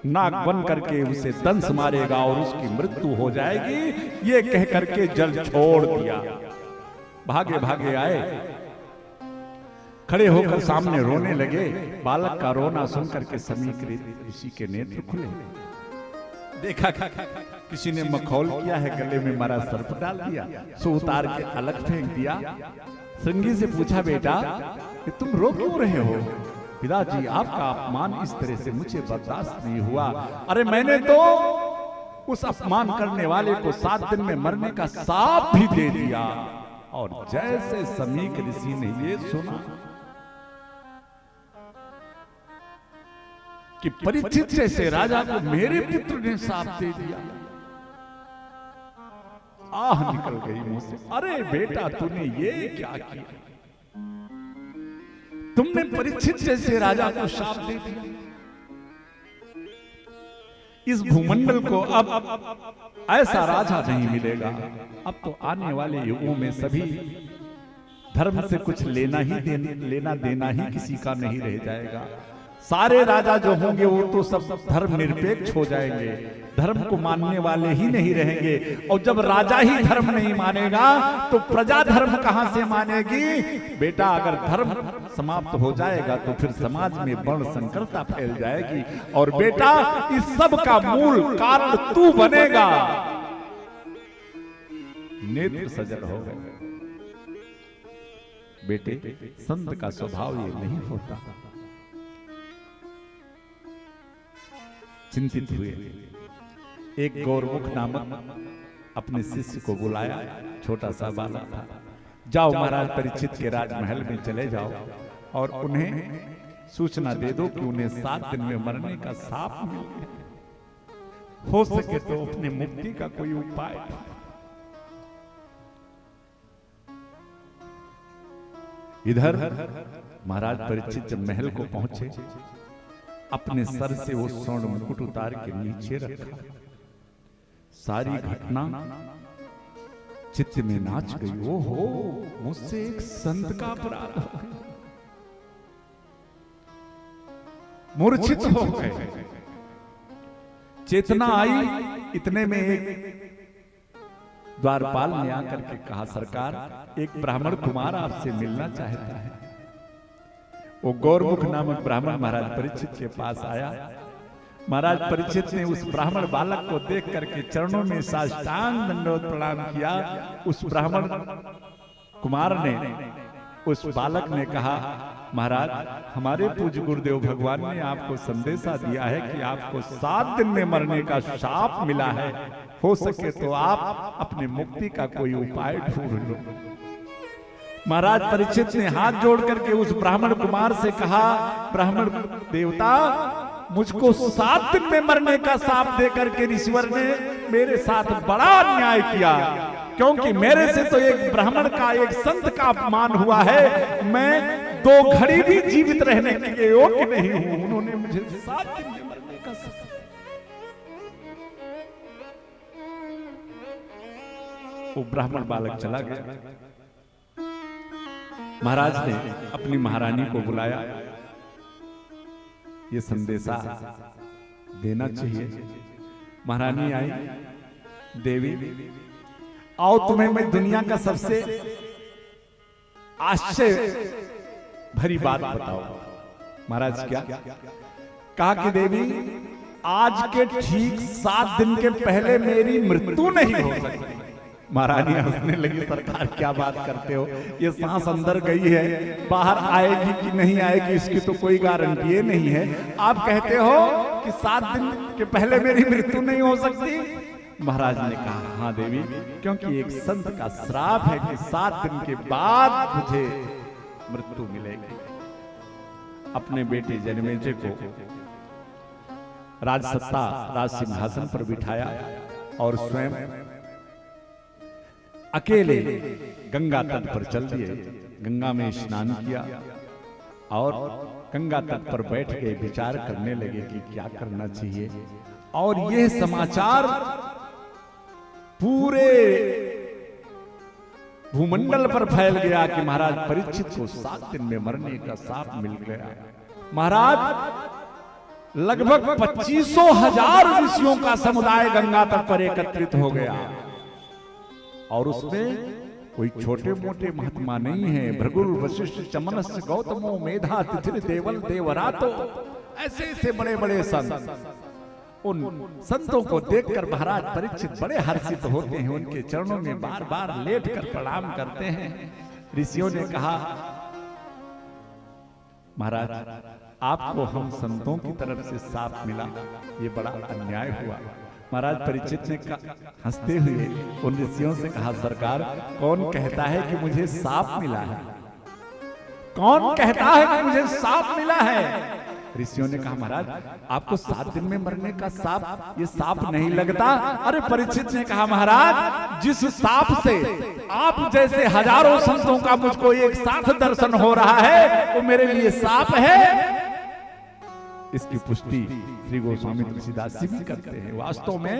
नाग बन करके उसे दंश मारेगा और उसकी मृत्यु हो जाएगी। ये कह करके जल छोड़ दिया। भागे भागे आए, खड़े होकर सामने रोने लगे। बालक का रोना सुनकर के समीक ऋषि के नेत्र खुले। देखा किसी ने मखौल किया है, गले में मरा सर्प डाल दिया, सो उतार के अलग फेंक दिया। श्रृंगी से पूछा, बेटा कि तुम रो क्यों रहे हो? पिताजी आपका अपमान इस तरह से मुझे बर्दाश्त नहीं हुआ। अरे मैंने तो उस अपमान करने वाले को 7 दिन में मरने का शाप भी दे दिया। और जैसे समीक ऋषि ने ये सुना कि परीक्षित जैसे राजा को मेरे पुत्र ने शाप दे दिया, आह निकल गई मुंह से। अरे बेटा तूने ये क्या किया? तुमने परीक्षित जैसे राजा को शाप दे दिया। इस भूमंडल को अब ऐसा राजा नहीं मिलेगा। अब तो आने वाले युगों में सभी धर्म से कुछ लेना देना ही किसी का नहीं रह जाएगा। सारे राजा जो होंगे वो तो सब धर्म निरपेक्ष हो जाएंगे, धर्म को मानने वाले ही नहीं रहेंगे। और जब राजा ही धर्म नहीं मानेगा तो प्रजा धर्म कहां से मानेगी? बेटा अगर धर्म समाप्त हो जाएगा तो फिर समाज में वर्ण संकरता फैल जाएगी। और बेटा इस सब का मूल कारण तू बनेगा। नेत्र सजल हो गए। बेटे संत का स्वभाव ये नहीं होता। चिंतित हुए। एक गौरमुख नामक अपने शिष्य को बुलाया, छोटा सा बालक था। जाओ महाराज परीक्षित के राजमहल में चले जाओ और उन्हें सूचना दे दो कि उन्हें 7 दिन में मरने का शाप मिल गया। हो सके तो अपने मुक्ति का कोई उपाय। इधर महाराज परीक्षित जब महल को पहुंचे, अपने सर से वो स्वर्ण मुकुट उतार के नीचे रखा। सारी घटना चित्त में नाच गई। ओहो, मुझसे एक संत का अपराध हो गया। मूर्छित हो गए। चेतना आई। इतने में एक द्वारपाल ने आकर के कहा, सरकार एक ब्राह्मण कुमार आपसे मिलना चाहता है। वो गौरमुख नामक ब्राह्मण महाराज परीक्षित के पास आया। महाराज परीक्षित ने उस ब्राह्मण बालक को देख करके चरणों में साष्टांग दंडवत प्रणाम किया। उस ब्राह्मण कुमार ने उस बालक ने कहा, महाराज हमारे पूज्य गुरुदेव भगवान ने आपको संदेशा दिया है कि आपको 7 दिन में मरने का शाप मिला है, हो सके तो आप अपने मुक्ति का कोई उपाय ढूंढ लो। महाराज परीक्षित ने हाथ जोड़ करके उस ब्राह्मण कुमार से कहा, ब्राह्मण देवता, मुझको 7 दिन में मरने का शाप देकर के ईश्वर ने मेरे साथ बड़ा अन्याय किया, क्योंकि मेरे से तो एक ब्राह्मण का, एक संत का अपमान हुआ है, मैं 2 घड़ी भी जीवित रहने के लिए योग्य नहीं हूं। उन्होंने मुझे 7 दिन में मरने का शाप। वो ब्राह्मण बालक चला गया। महाराज ने अपनी महारानी को बुलाया, ये संदेशा देना चाहिए। महारानी आई, देवी आओ तुम्हें मैं दुनिया का सबसे आश्चर्य भरी बात बताओ। महाराज क्या? कहा कि देवी आज के ठीक 7 दिन के पहले मेरी मृत्यु नहीं हो सकती। महारानी हंसने लगी, सरकार क्या बात करते हो, ये सांस अंदर गई है, बाहर आएगी कि नहीं आएगी इसकी तो कोई गारंटी नहीं है, आप कहते हो कि 7 दिन के पहले मेरी मृत्यु नहीं हो सकती। महाराज ने कहा, हाँ देवी, क्योंकि एक संत का श्राप है कि 7 दिन के बाद मुझे मृत्यु मिलेगी। अपने बेटे जन्मेजय को राजसत्ता, राज सिंहासन पर बिठाया और स्वयं अकेले गंगा तट पर चल दिए। गंगा में स्नान किया और गंगा तट पर बैठ गए, विचार करने लगे कि क्या करना चाहिए। और यह समाचार पूरे भूमंडल पर फैल गया कि महाराज परीक्षित को 7 दिन में मरने का शाप मिल गया। महाराज लगभग 25,000 ऋषियों का समुदाय गंगा तट पर एकत्रित हो गया और उसमें कोई छोटे मोटे महात्मा नहीं है। भृगु, वशिष्ठ, चमनस्य, गौतमो, मेधा, तिथिर, देवल, देवरातो, ऐसे ऐसे बड़े बड़े संत। उन संतों को देखकर महाराज परीक्षित बड़े हर्षित होते हैं, उनके चरणों में बार बार लेटकर प्रणाम करते हैं। ऋषियों ने कहा, महाराज आपको हम संतों की तरफ से शाप मिला, ये बड़ा अन्याय हुआ। महाराज परीक्षित ने हंसते हुए उन ऋषियों से कहा, सरकार कौन कहता है कि मुझे शाप मिला है? कौन कहता है कि मुझे शाप मिला है? ऋषियों ने कहा, महाराज आपको 7 दिन में मरने का शाप, ये शाप नहीं लगता। अरे परीक्षित ने कहा, महाराज जिस शाप से आप जैसे हजारों संतों का मुझको एक साथ दर्शन हो रहा है वो मेरे लिए शाप है। इसकी पुष्टि श्री गोस्वामी तुलसीदास जी भी करते हैं। वास्तव में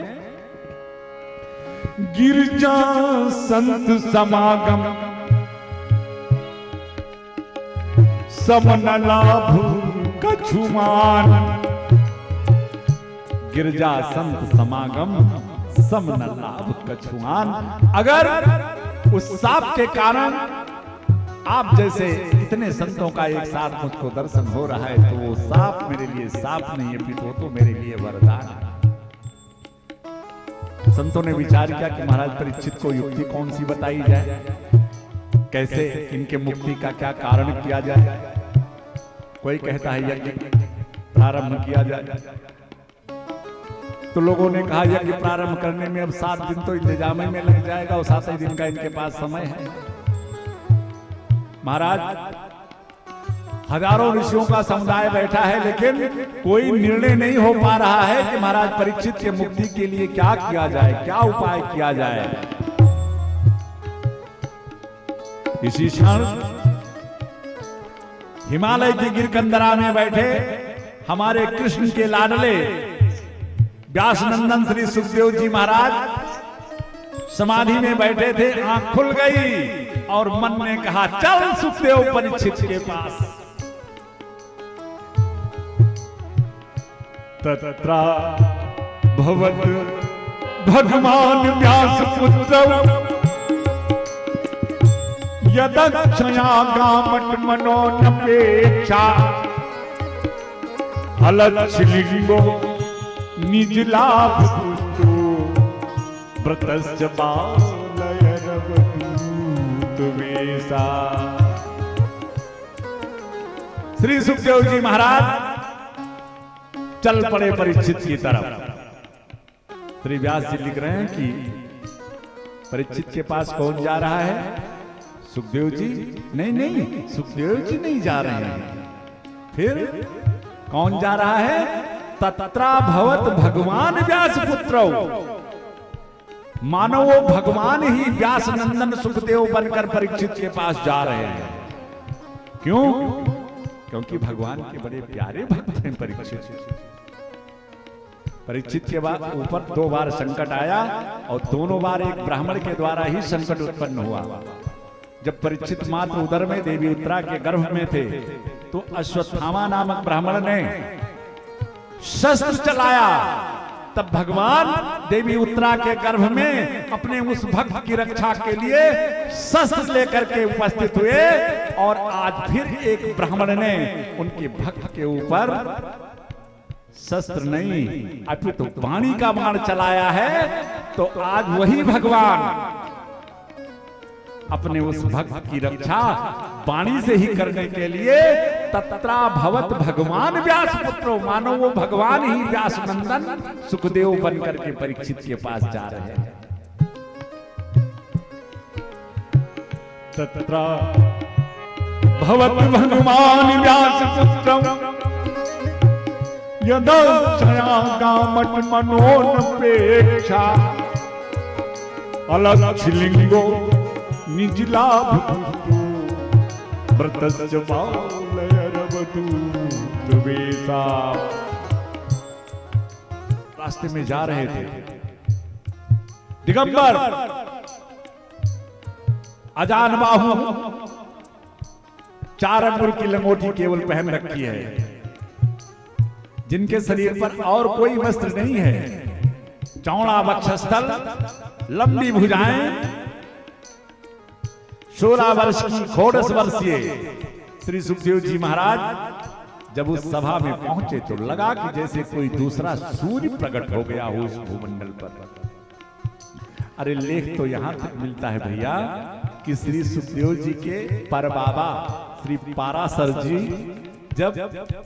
गिरजा संत समागम समन लाभ कछुमान, गिरजा संत समागम समन लाभ कछुमान। अगर उस शाप के कारण आप जैसे इतने संतों का एक साथ मुझको दर्शन हो रहा है तो वो शाप मेरे लिए शाप नहीं है, फिर तो मेरे लिए वरदान है। संतों ने विचार किया कि महाराज परीक्षित को युक्ति कौन सी बताई जाए, कैसे इनके मुक्ति का क्या कारण किया जाए। कोई कहता है यज्ञ प्रारंभ किया जाए, तो लोगों ने कहा यज्ञ प्रारंभ करने में अब 7 दिन तो इंतजाम में लग जाएगा और 7 दिन का इनके पास समय है। महाराज हजारों ऋषियों का समुदाय बैठा है लेकिन कोई निर्णय नहीं हो पा रहा है कि महाराज परीक्षित के मुक्ति के लिए क्या किया जाए, क्या उपाय किया जाए। इसी क्षण हिमालय की गिरकंदरा में बैठे हमारे कृष्ण के लाडले व्यास नंदन श्री सुखदेव जी महाराज समाधि में बैठे थे। आंख खुल गई और मन ने कहा, चल सुखदेव परीक्षित के पास। तत्रा भवत भगवान व्यास पुत्र यदक्षया गामट मनोनपेक्षा अलक्षलिंगो निज लाभ पुष्टो व्रतश्च बालयनवधूत वेशा। श्री सुखदेव जी महाराज चल पड़े परीक्षित की तरफ। श्री व्यास जी लिख रहे हैं कि परीक्षित के पास कौन जा रहा है? सुखदेव जी? नहीं, सुखदेव जी नहीं जा रहे हैं। फिर कौन जा रहा है? तत्रा भवत भगवान व्यास पुत्र, मानो वो भगवान ही व्यास नंदन सुखदेव बनकर परीक्षित के पास जा रहे हैं। क्यों? क्योंकि भगवान के बड़े प्यारे भक्त हैं परीक्षित। परीक्षित के बाद ऊपर 2 बार संकट आया और दोनों बार एक ब्राह्मण के द्वारा ही संकट उत्पन्न हुआ। जब परीक्षित मात्र उदर में देवी उत्तरा के गर्भ में थे तो अश्वत्थामा नामक ब्राह्मण ने शस्त्र चलाया। तब भगवान देवी उत्तरा के गर्भ में अपने उस भक्त की रक्षा के लिए शस्त्र लेकर के उपस्थित हुए और आज फिर एक ब्राह्मण ने उनके भक्त के ऊपर शस्त्र नहीं अपितु वाणी का बाण चलाया है। तो आज वही भगवान अपने उस भक्त की रक्षा वाणी से ही करने के लिए तत्रा भवत भगवान व्यास पुत्रो, मानो वो भगवान ही व्यास नंदन सुखदेव बनकर के परीक्षित के पास जा रहे हैं। तत्रा भवत भगवान व्यास पुत्रो यदक्षयागामट मनोनपेक्षा अलक्षलिंगो निजलाभ व्रतस्य बालयरवधू द्वेषा। रास्ते में जा रहे थे, दिगंबर अजान बाहु 4 अंगुल की लंगोटी केवल पहन रखी है, जिनके शरीर पर और कोई वस्त्र नहीं है, चौड़ा वक्षस्थल, लंबी भुजाएं, 16 वर्ष की खोड़स वर्षीय श्री सुखदेव जी महाराज जब उस सभा में पहुंचे तो लगा कि जैसे कोई दूसरा सूर्य प्रकट हो गया हो इस भूमंडल पर। अरे लेख तो यहां तक मिलता है भैया कि श्री सुखदेव जी के परबाबा श्री पाराशर जी जब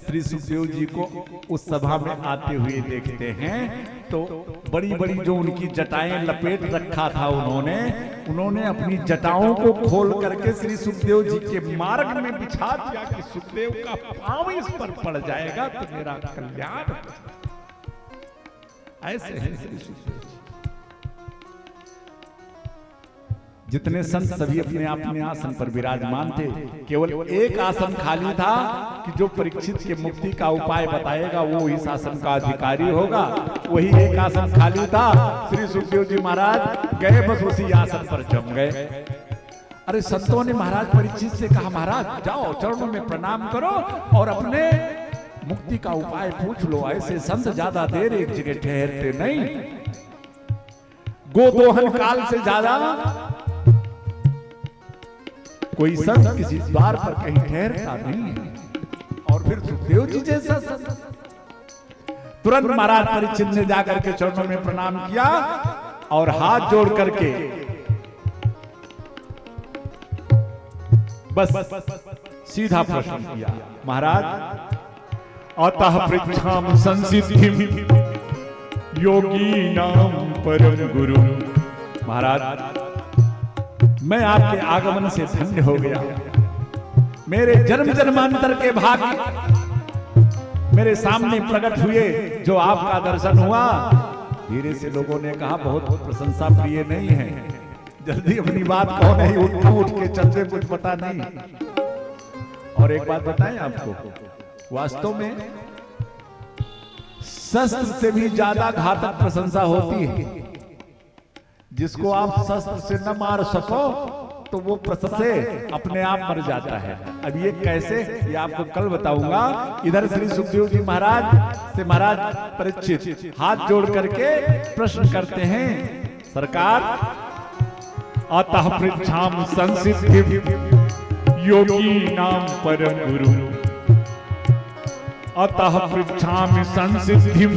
श्री सुखदेव जी को उस सभा में आते हुए देखते हैं तो बड़ी बड़ी जो उनकी जटाएं लपेट रखा था उन्होंने अपनी जटाओं को खोल करके श्री सुखदेव जी के मार्ग में बिछा दिया कि सुखदेव का पांव इस पर पड़ जाएगा तो मेरा कल्याण। ऐसे हैं श्री सुखदेव जी। जितने संत सभी अपने अपने आसन पर विराजमान थे, केवल एक आसन खाली था कि जो परीक्षित के मुक्ति का उपाय बताएगा वो इस आसन का अधिकारी होगा। वही एक आसन खाली था। श्री सुखदेव जी महाराज गए, बस उसी आसन पर जम गए। अरे संतों ने महाराज परीक्षित से कहा, महाराज जाओ चरणों में प्रणाम करो और अपने मुक्ति का उपाय पूछ लो। ऐसे संत ज्यादा देर एक जगह ठहरते नहीं। गोदोहन काल से ज्यादा कोई संत किसी द्वार पर कहीं ठहरता नहीं है। और फिर सुखदेव जी जैसा तुरंत महाराज परीक्षित ने जाकर के चरणों में प्रणाम किया और हाथ जोड़ करके बस सीधा प्रश्न किया, महाराज अतः पृच्छामि संसिद्धिं योगीनां परम गुरु। महाराज मैं आपके आगमन से धन्य हो गया। मेरे जन्म जन्मांतर के भाग्य मेरे सामने प्रकट हुए। जो आपका दर्शन हुआ, धीरे से लोगों ने कहा बहुत प्रशंसा प्रिय नहीं है, जल्दी अपनी बात कहो, नहीं उठ के चलते कुछ पता नहीं। और एक बात बताएं आपको, वास्तव में शस्त्र से भी ज्यादा घातक प्रशंसा होती है। जिसको आप शस्त्र से न मार सको तो वो प्रशंसा से अपने आप मर जाता है। अब ये कैसे, ये आपको कल बताऊंगा। इधर श्री सुखदेव जी महाराज से महाराज परीक्षित हाथ जोड़ करके प्रश्न करते हैं, सरकार अतः पृच्छामि संसिद्धिं योगीनां परम गुरु। अतः पृच्छामि संसिद्धिं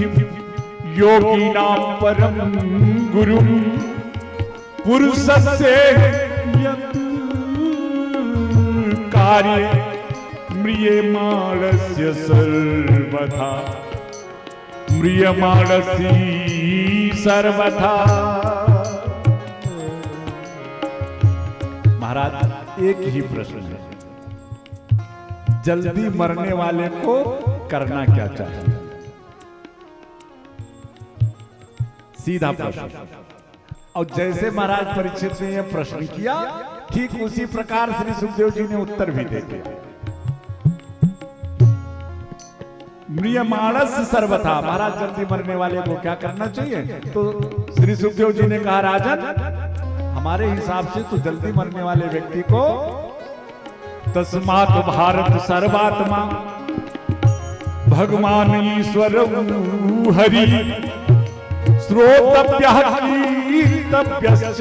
योगीनां परम गुरु। पुरुषस्य यत् कार्य म्रियमाणस्य सर्वथा, म्रियमाणसी सर्वथा। महाराज एक ही प्रश्न है, जल्दी मरने वाले को करना क्या चाहिए? सीधा प्रश्न। और जैसे महाराज परीक्षित ने यह प्रश्न किया, ठीक उसी प्रकार श्री सुखदेव जी ने उत्तर भी दे दिया। म्रियमाणस्य सर्वथा, महाराज जल्दी मरने वाले को क्या करना चाहिए? तो श्री सुखदेव जी ने कहा, राजन हमारे हिसाब से तो जल्दी मरने वाले व्यक्ति को तस्मात् भारत सर्वात्मा भगवान ईश्वर हरि श्रोतव्यः कीर्तव्यश्च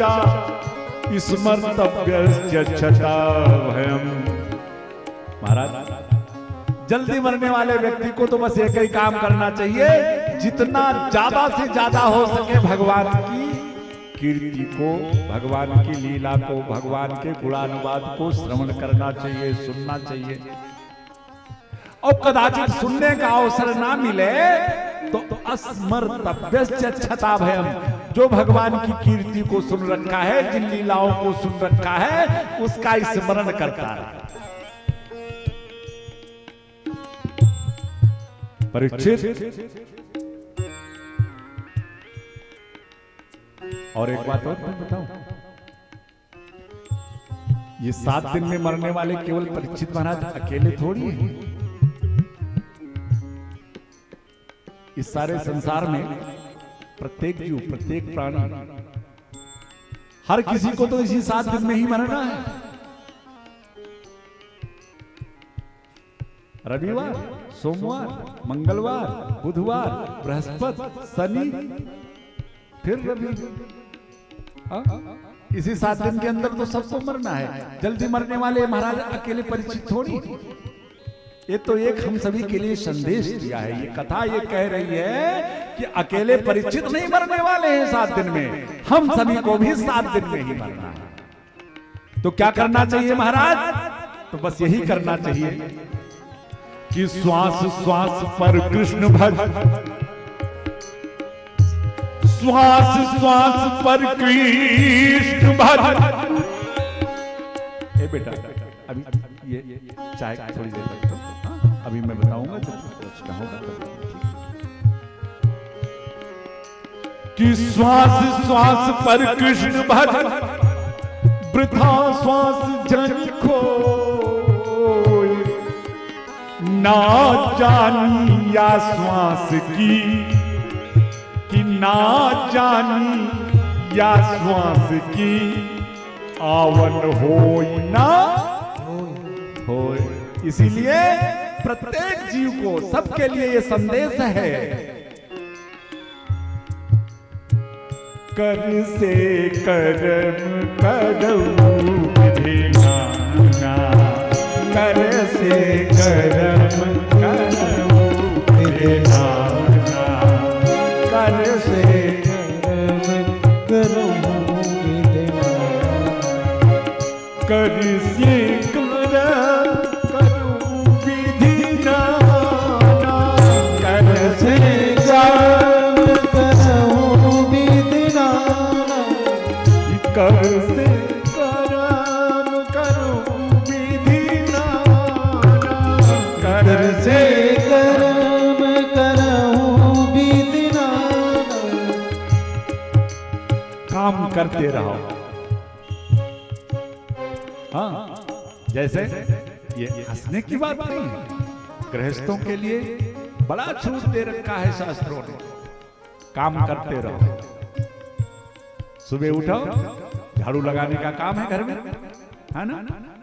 स्मर्तव्यश्च छठा भयम्। महाराज जल्दी मरने वाले व्यक्ति को तो बस एक ही काम करना चाहिए, जितना ज्यादा से ज्यादा हो सके भगवान की कीर्ति को, भगवान की लीला को, भगवान के गुणानुवाद को श्रवण करना चाहिए, सुनना चाहिए। और कदाचित सुनने का अवसर ना मिले तो अस्मर्तव्यश्च छठा भयम्, जो भगवान की कीर्ति को सुन रखा है, जिन लीलाओं को सुन रखा है, उसका स्मरण करता है। परीक्षित, और एक बात और मैं बताऊं, ये 7 दिन में मरने वाले केवल परीक्षित महाराज अकेले थोड़ी हैं। इस सारे संसार में प्रत्येक जीव, प्रत्येक प्राणी, हर किसी को तो इसी 7 दिन में ही मरना है। रविवार, सोमवार, मंगलवार, बुधवार, बृहस्पति, शनि, फिर रवि। इसी 7 दिन के अंदर तो सबको मरना है। जल्दी मरने वाले महाराज अकेले परीक्षित थोड़ी। ये तो एक हम सभी के लिए संदेश दिया है। ये कथा ये कह रही है कि अकेले परीक्षित नहीं मरने वाले हैं 7 दिन में, हम सभी को भी 7 दिन में ही मरना है। तो क्या करना चाहिए महाराज? तो बस यही करना चाहिए कि श्वास श्वास पर कृष्ण भज, श्वास श्वास पर कृष्ण भज। ए बेटा, अभी ये चाय थोड़ी देर तक तो, अभी मैं बताऊंगा जब प्रश्न होगा कि श्वास श्वास पर कृष्ण भज, वृथा श्वास जन खोय, ना जानी या श्वास की, कि ना जानी या श्वास की, आवन होय ना होय। इसीलिए प्रत्येक जीव को, सबके लिए ये संदेश है, कर से कर्म करो विधिनाना, कर से कर्म करो विधिनाना, कर से कर्म करो विधिनाना, कर से कर से कर्म करो विधिनाना, कर से कर्म करो विधिनाना। काम करते रहो। हाँ, जैसे ये हंसने की बात नहीं है, गृहस्थों के लिए बड़ा छूट दे रखा है शास्त्रों ने। काम करते रहो। सुबह उठो, झाड़ू लगाने का काम है घर में, है ना?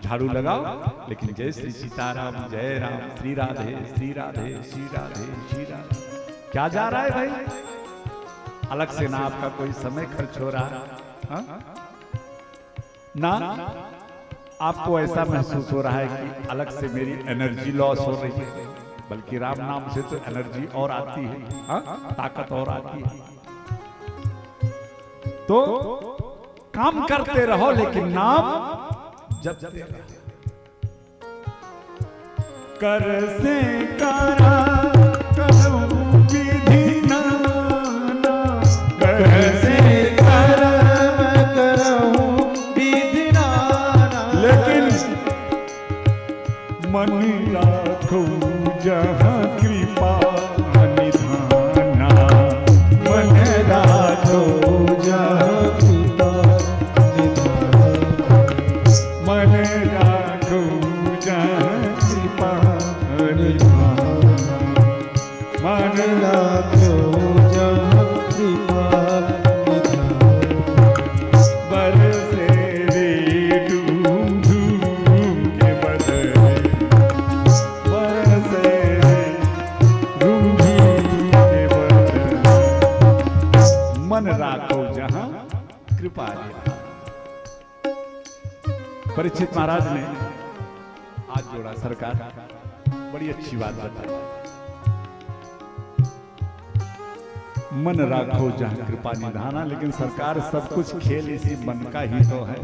झाड़ू लगाओ, लेकिन जय श्री सीताराम, जय राम, श्री राधे श्री राधे श्री राधे श्री राधे। क्या जा रहा है भाई? अलग से ना आपका कोई समय खर्च हो रहा है, ना आपको ऐसा महसूस हो रहा है कि अलग से मेरी एनर्जी लॉस हो रही है, बल्कि राम नाम से तो एनर्जी और आती है, ताकत और आती है। तो काम करते रहो, लेकिन नाम जपते रहो। कर से करा करूं विधि नाना, कर से
कर्म करहूं विधि नाना।
लेकिन मन राखो जहाँ कृपा निधाना, मन राखो
जहाँ कृपा निधाना।
मन राखो जहाँ कृपा निधाना, मन
राखो जहाँ कृपा निधाना।
बरसे रे धूम धूम के बदले, बरसे रे धूम धूम के बदले, मन राखो जहाँ कृपा निधाना। परीक्षित महाराज ने हाथ जोड़ा, सरकार बड़ी अच्छी बात बताई, मन राखो जहाँ कृपा निधाना। लेकिन सरकार सब कुछ खेल इसी मन का ही तो है।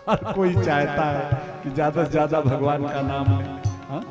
हर कोई चाहता है कि ज्यादा से ज्यादा भगवान का नाम ले, हाँ?